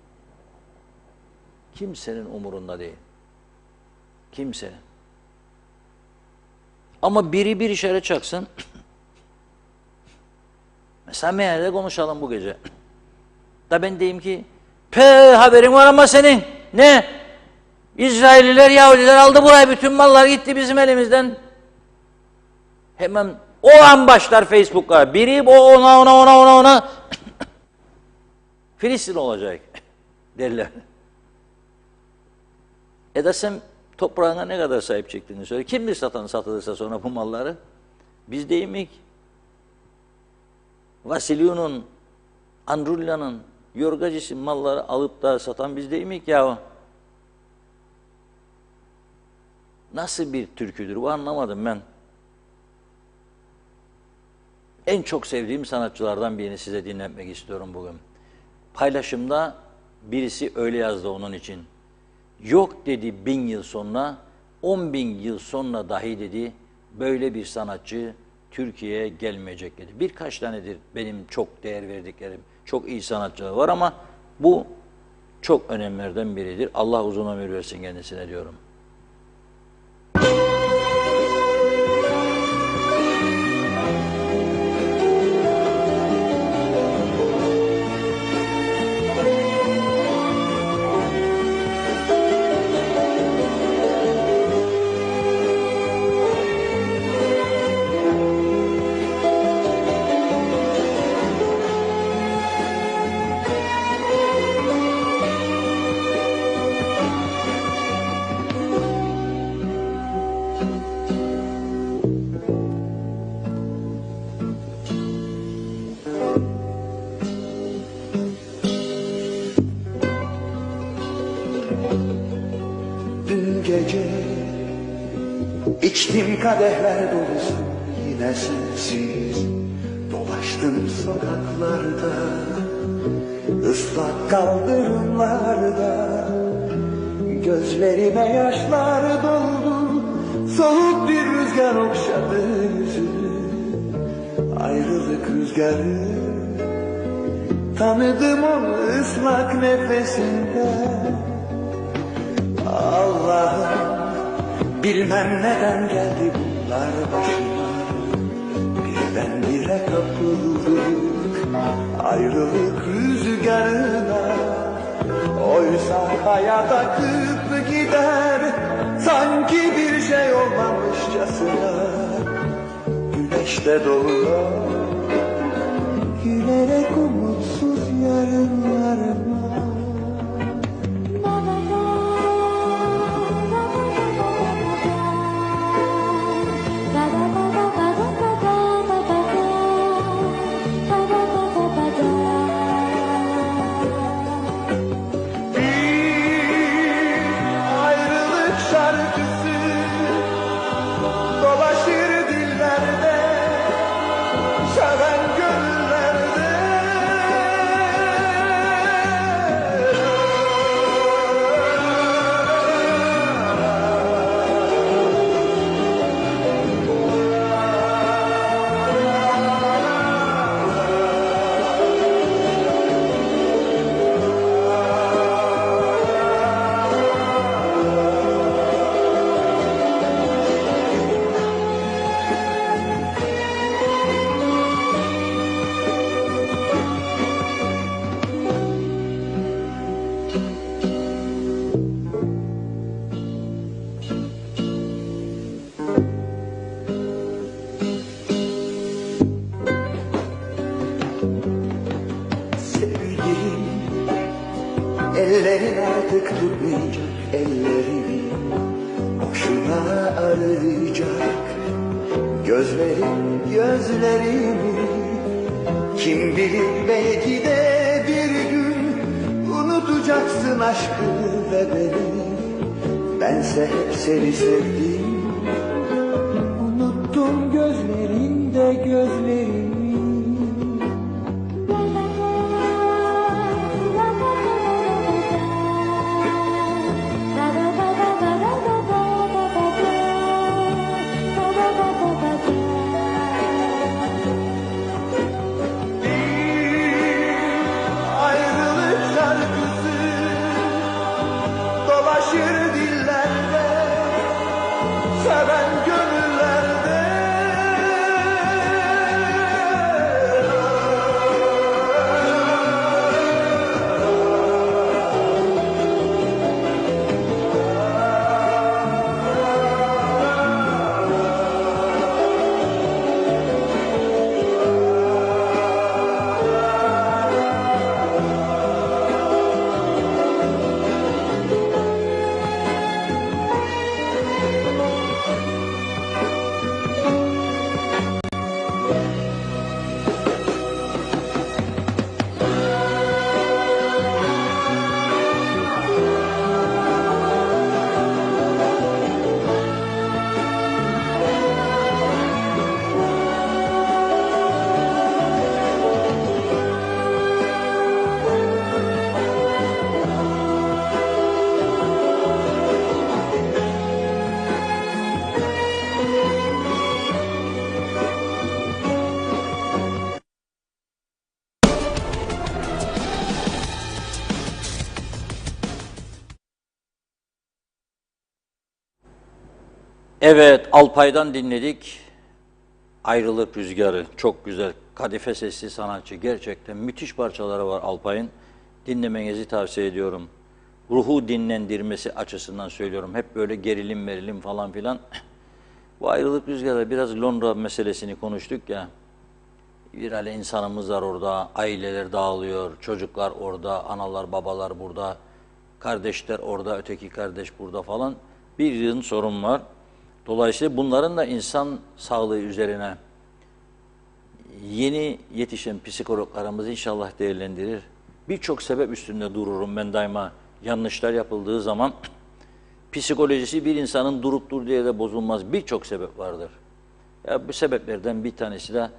kimsenin umurunda değil. Kimsenin. Ama biri bir işaret çaksın. Mesela meğerde konuşalım bu gece. Da ben diyeyim ki haberin var ama senin. Ne? İsrailliler, Yahudiler aldı burayı, bütün mallar gitti bizim elimizden. Hemen o an başlar Facebook'a. Biri ona Filistin olacak derler. Da sen toprağına ne kadar sahip çektiğini söyle. Kimdir satan, satılırsa sonra bu malları? Biz değil miyik? Vasilyon'un, Andrulya'nın, Yorgacıs'ın malları alıp da satan biz değil miyik ya? Nasıl bir türküdür bu, anlamadım ben. En çok sevdiğim sanatçılardan birini size dinletmek istiyorum bugün. Paylaşımda birisi öyle yazdı onun için. Yok dedi 1000 yıl sonra, 10.000 yıl sonra dahi dedi, böyle bir sanatçı Türkiye'ye gelmeyecek dedi. Birkaç tanedir benim çok değer verdiklerim, çok iyi sanatçılar var ama bu çok önemlilerden biridir. Allah uzun ömür versin kendisine diyorum. Dün gece içtim kadehler dolusu yine sensiz. Dolaştım sokaklarda, ıslak kaldırımlarda. Gözlerime yaşlar doldu, soğuk bir rüzgar okşadı yüzümü. Ayrılık rüzgarı, tanıdım onu ıslak nefesinde. Allah'ım, bilmem neden geldi bunlar başıma. Birdenbire kapıldık ayrılık rüzgarına. Oysa hayat akıp gider, sanki bir şey olmamışçasına. Güneşte doğuyor, gülerek umutsuz yarınlarıma. Dolaşır dillerde, seven gönüllerde. Sevgilim, ellerin artık tutmayacak ellerimi, boşuna arayacak gözlerim gözlerimi. Kim bilir belki de bir gün unutacaksın aşkı ve beni. Bense hep seni sevdim, unuttum gözlerinde gözlerimi. Dolaşır dillerde, Evet, Alpay'dan dinledik. Ayrılık Rüzgarı. Çok güzel. Kadife sesli sanatçı. Gerçekten müthiş parçaları var Alpay'ın. Dinlemenizi tavsiye ediyorum. Ruhu dinlendirmesi açısından söylüyorum. Hep böyle gerilim falan filan. Bu Ayrılık Rüzgarı, biraz Londra meselesini konuştuk ya. Bir aile insanımız var orada, aileler dağılıyor, çocuklar orada, analar babalar burada, kardeşler orada, öteki kardeş burada falan. Bir yığın sorun var. Dolayısıyla bunların da insan sağlığı üzerine yeni yetişen psikologlarımız inşallah değerlendirir. Birçok sebep üstünde dururum ben daima. Yanlışlar yapıldığı zaman psikolojisi bir insanın durup durduğu yerde bozulmaz. Birçok sebep vardır. Ya bu sebeplerden bir tanesi de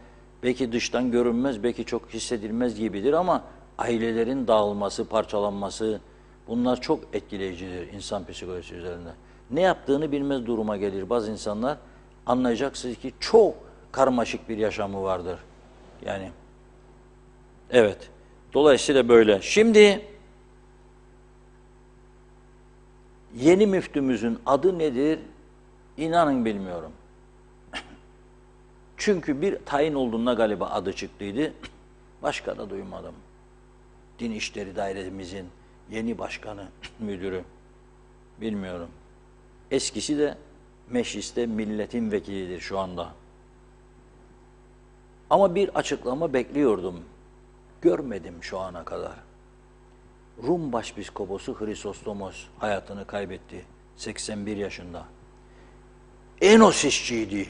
belki dıştan görünmez, belki çok hissedilmez gibidir ama ailelerin dağılması, parçalanması, bunlar çok etkileyicidir insan psikolojisi üzerinde. Ne yaptığını bilmez duruma gelir bazı insanlar. Anlayacaksınız ki çok karmaşık bir yaşamı vardır. Yani evet. Dolayısıyla böyle. Şimdi yeni müftümüzün adı nedir? İnanın bilmiyorum. Çünkü bir tayin olduğunda galiba adı çıktıydı. Başka da duymadım. Din İşleri Dairemizin yeni başkanı, müdürü. Bilmiyorum. Eskisi de mecliste milletin vekilidir şu anda. Ama bir açıklama bekliyordum. Görmedim şu ana kadar. Rum Başpiskoposu Hrisostomos hayatını kaybetti. 81 yaşında. Enos işçiydi.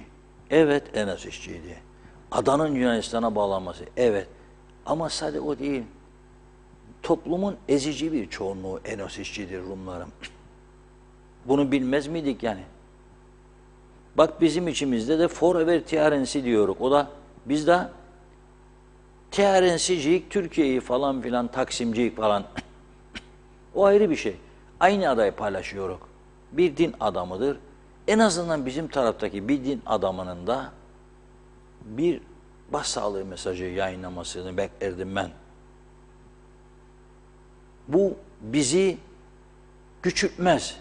Evet, Enos işçiydi. Adanın Yunanistan'a bağlanması. Evet. Ama sadece o değil. Toplumun ezici bir çoğunluğu Enos işçidir Rumların. Bunu bilmez miydik yani? Bak bizim içimizde de forever tiarensi diyoruz. O da bizde tiarensicilik, Türkiye'yi falan filan, taksimcilik falan. O ayrı bir şey. Aynı adayı paylaşıyoruz. Bir din adamıdır. En azından bizim taraftaki bir din adamının da bir başsağlığı mesajı yayınlamasını beklerdim ben. Bu bizi küçültmez.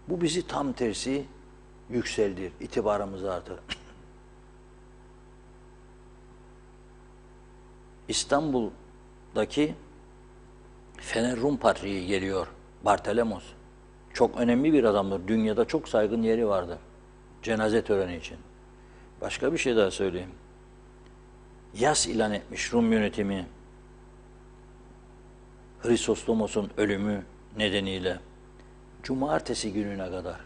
Bu bizi tam tersi yükseldir, itibarımızı artırır. İstanbul'daki Fener Rum Patriği geliyor, Bartelemos. Çok önemli bir adamdır. Dünyada çok saygın yeri vardır. Cenaze töreni için. Başka bir şey daha söyleyeyim. Yas ilan etmiş Rum yönetimi. Hrisostomos'un ölümü nedeniyle. Cumartesi gününe kadar.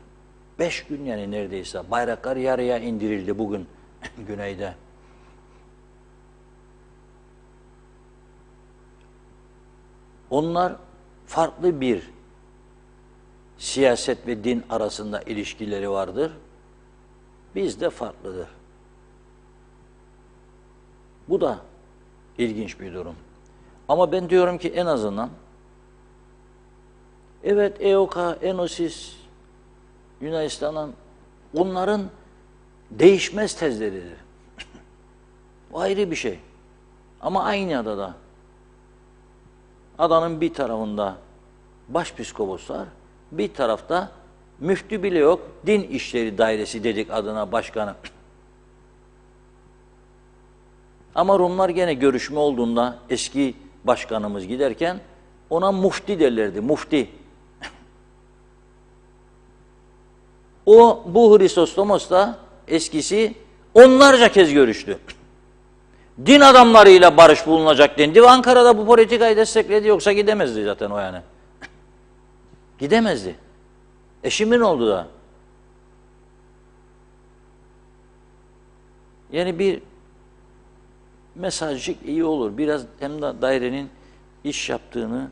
5 gün yani neredeyse. Bayraklar yarıya indirildi bugün güneyde. Onlar farklı bir siyaset ve din arasında ilişkileri vardır. Bizde farklıdır. Bu da ilginç bir durum. Ama ben diyorum ki en azından evet EOK, Enosis, Yunanistan'ın onların değişmez tezleridir. O ayrı bir şey. Ama aynı adada. Adanın bir tarafında başpiskoposlar, bir tarafta müftü bile yok, din işleri dairesi dedik adına başkanı. Ama Rumlar gene görüşme olduğunda eski başkanımız giderken ona mufti derlerdi, mufti. Bu Hrisostomos da eskisi onlarca kez görüştü. Din adamlarıyla barış bulunacak dendi ve Ankara'da bu politikayı destekledi, yoksa gidemezdi zaten o yani. Gidemezdi. Şimdi ne oldu da? Yani bir mesajcık iyi olur. Biraz hem de dairenin iş yaptığını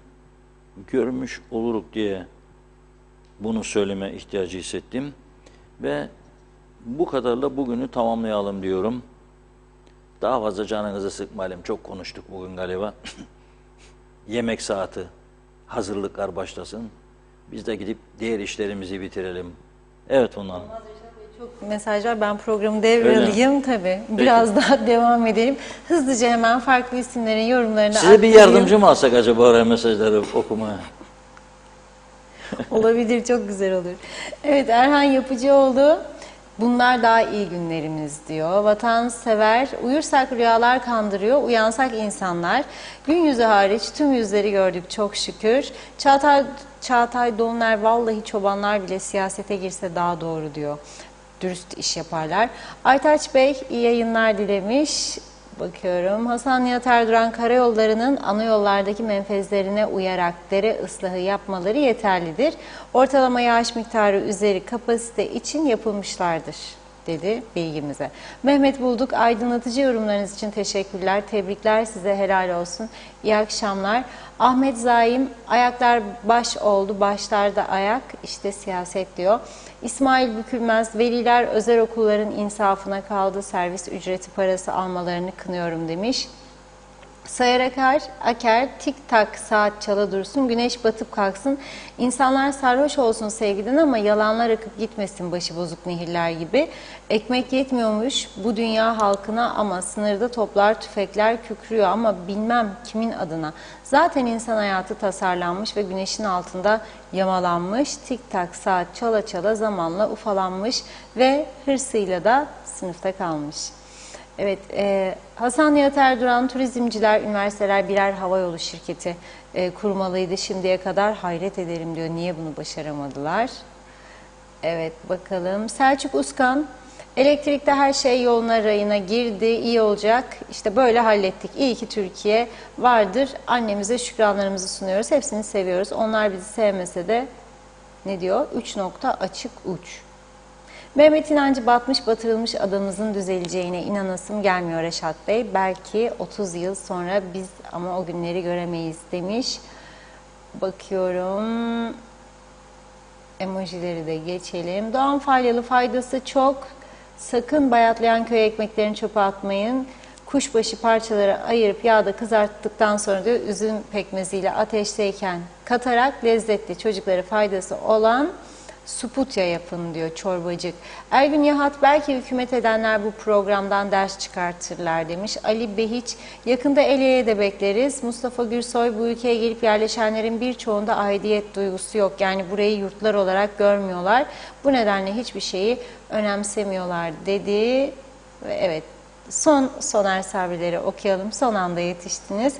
görmüş oluruk diye bunu söyleme ihtiyacı hissettim. Ve bu kadarla bugünü tamamlayalım diyorum. Daha fazla canınızı sıkmayalım. Çok konuştuk bugün galiba. Yemek saati, hazırlıklar başlasın. Biz de gidip diğer işlerimizi bitirelim. Evet ondan. Çok mesajlar. Ben programı devralayım tabii. Biraz daha devam edelim. Hızlıca hemen farklı isimlerin yorumlarını Size bir yardımcı mı alsak acaba oraya mesajları okumaya? Olabilir, çok güzel olur. Evet, Erhan Yapıcıoğlu, bunlar daha iyi günlerimiz diyor. Vatansever, uyursak rüyalar kandırıyor, uyansak insanlar. Gün yüzü hariç tüm yüzleri gördük çok şükür. Çağatay Doğuner, vallahi çobanlar bile siyasete girse daha doğru diyor. Dürüst iş yaparlar. Aytaç Bey iyi yayınlar dilemiş. Bakıyorum. Hasan Nihat Erduran, karayollarının ana yollardaki menfezlerine uyarak dere ıslahı yapmaları yeterlidir. Ortalama yağış miktarı üzeri kapasite için yapılmışlardır dedi bilgimize. Mehmet Bulduk, aydınlatıcı yorumlarınız için teşekkürler. Tebrikler, size helal olsun. İyi akşamlar. Ahmet Zaim, ayaklar baş oldu, başlarda ayak, işte siyaset diyor. İsmail Bükülmez, veliler özel okulların insafına kaldı, servis ücreti parası almalarını kınıyorum demiş. Sayar Aker, tik tak saat çala dursun, güneş batıp kalksın, insanlar sarhoş olsun sevgiden ama yalanlar akıp gitmesin başı bozuk nehirler gibi. Ekmek yetmiyormuş bu dünya halkına ama sınırda toplar tüfekler kükrüyor ama bilmem kimin adına. Zaten insan hayatı tasarlanmış ve güneşin altında yamalanmış, tik tak saat çala çala zamanla ufalanmış ve hırsıyla da sınıfta kalmış. Evet, Hasan Nihat Erduran, turizmciler, üniversiteler birer havayolu şirketi kurmalıydı şimdiye kadar. Hayret ederim diyor, niye bunu başaramadılar? Evet, bakalım. Selçuk Uskan, elektrikte her şey yoluna rayına girdi, iyi olacak. İşte böyle hallettik. İyi ki Türkiye vardır. Annemize şükranlarımızı sunuyoruz. Hepsini seviyoruz. Onlar bizi sevmese de ne diyor? 3 nokta açık uç. Mehmet İnancı, batmış batırılmış adamımızın düzeleceğine inanasım gelmiyor Reşat Bey. Belki 30 yıl sonra biz ama o günleri göremeyiz demiş. Bakıyorum. Emojileri de geçelim. Doğan Falyalı, faydası çok. Sakın bayatlayan köy ekmeklerini çöpe atmayın. Kuşbaşı parçaları ayırıp yağda kızarttıktan sonra diyor üzüm pekmeziyle ateşteyken katarak lezzetli çocuklara faydası olan suputya yapın diyor çorbacık. Ergün Yahat, belki hükümet edenler bu programdan ders çıkartırlar demiş. Ali Behiç, yakında Eliye'ye de bekleriz. Mustafa Gürsoy, bu ülkeye gelip yerleşenlerin birçoğunda aidiyet duygusu yok. Yani burayı yurtlar olarak görmüyorlar. Bu nedenle hiçbir şeyi önemsemiyorlar dedi. Ve evet, Soner Sabrileri okuyalım. Son anda yetiştiniz.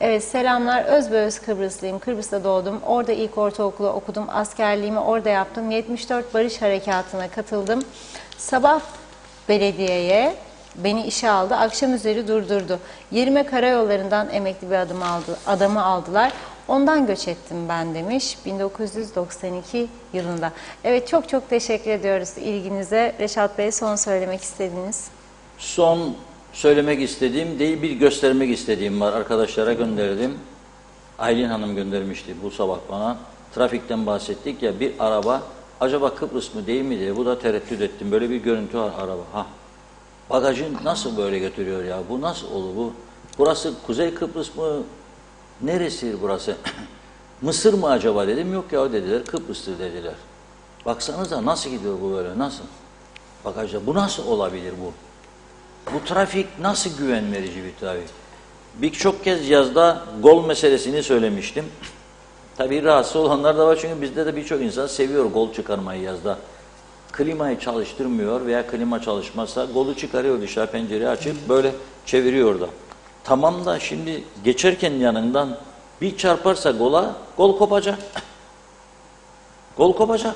Evet, selamlar. Özbeöz Kıbrıslıyım. Kıbrıs'ta doğdum. Orada ilk ortaokulu okudum. Askerliğimi orada yaptım. 74 Barış Harekatı'na katıldım. Sabah belediyeye beni işe aldı. Akşam üzeri durdurdu. Yerime karayollarından emekli bir adamı aldılar. Ondan göç ettim ben demiş 1992 yılında. Evet, çok çok teşekkür ediyoruz ilginize. Reşat Bey, son söylemek istediğiniz. Son söylemek istediğim değil, bir göstermek istediğim var. Arkadaşlara gönderdim. Aylin Hanım göndermişti bu sabah bana. Trafikten bahsettik ya, bir araba acaba Kıbrıs mı değil mi diye, bu da tereddüt ettim. Böyle bir görüntü var araba. Ha. Bagajı nasıl böyle götürüyor ya? Bu nasıl olur bu? Burası Kuzey Kıbrıs mı? Neresi burası? Mısır mı acaba dedim. Yok ya dediler, Kıbrıs'tır dediler. Baksanıza nasıl gidiyor bu böyle, nasıl? Bagajda bu nasıl olabilir bu? Bu trafik nasıl güven verici bir trafik? Birçok kez yazda gol meselesini söylemiştim. Tabii rahatsız olanlar da var çünkü bizde de birçok insan seviyor gol çıkarmayı yazda. Klimayı çalıştırmıyor veya klima çalışmazsa golü çıkarıyor, dışarı pencereyi açıp böyle çeviriyor da. Tamam da şimdi geçerken yanından bir çarparsa gola, gol kopacak. Gol kopacak.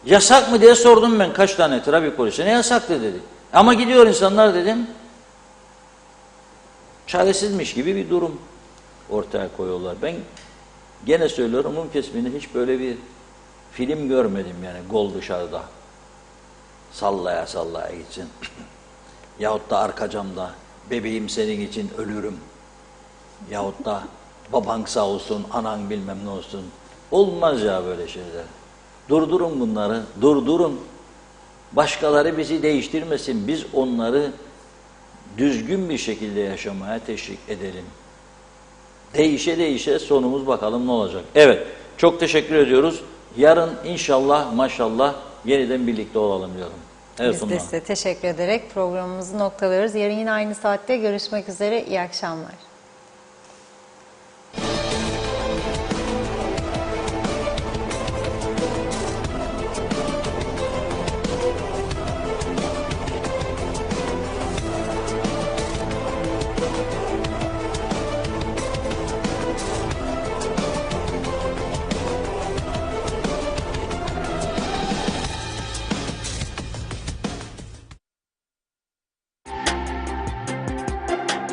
Yasak mı diye sordum ben kaç tane trafik polisine, yasaktı dedi. Ama gidiyor insanlar dedim. Çaresizmiş gibi bir durum ortaya koyuyorlar. Ben gene söylüyorum, umum kesiminde hiç böyle bir film görmedim yani, gol dışarıda. Sallaya sallaya gitsin. Yahut da arka camda bebeğim senin için ölürüm. Yahut da baban sağ olsun, anan bilmem ne olsun. Olmaz ya böyle şeyler. Durdurun bunları, durdurun. Başkaları bizi değiştirmesin, biz onları düzgün bir şekilde yaşamaya teşvik edelim. Değişe değişe sonumuz bakalım ne olacak. Evet, çok teşekkür ediyoruz. Yarın inşallah maşallah yeniden birlikte olalım diyorum. Evet, biz de size teşekkür ederek programımızı noktalıyoruz. Yarın yine aynı saatte görüşmek üzere. İyi akşamlar.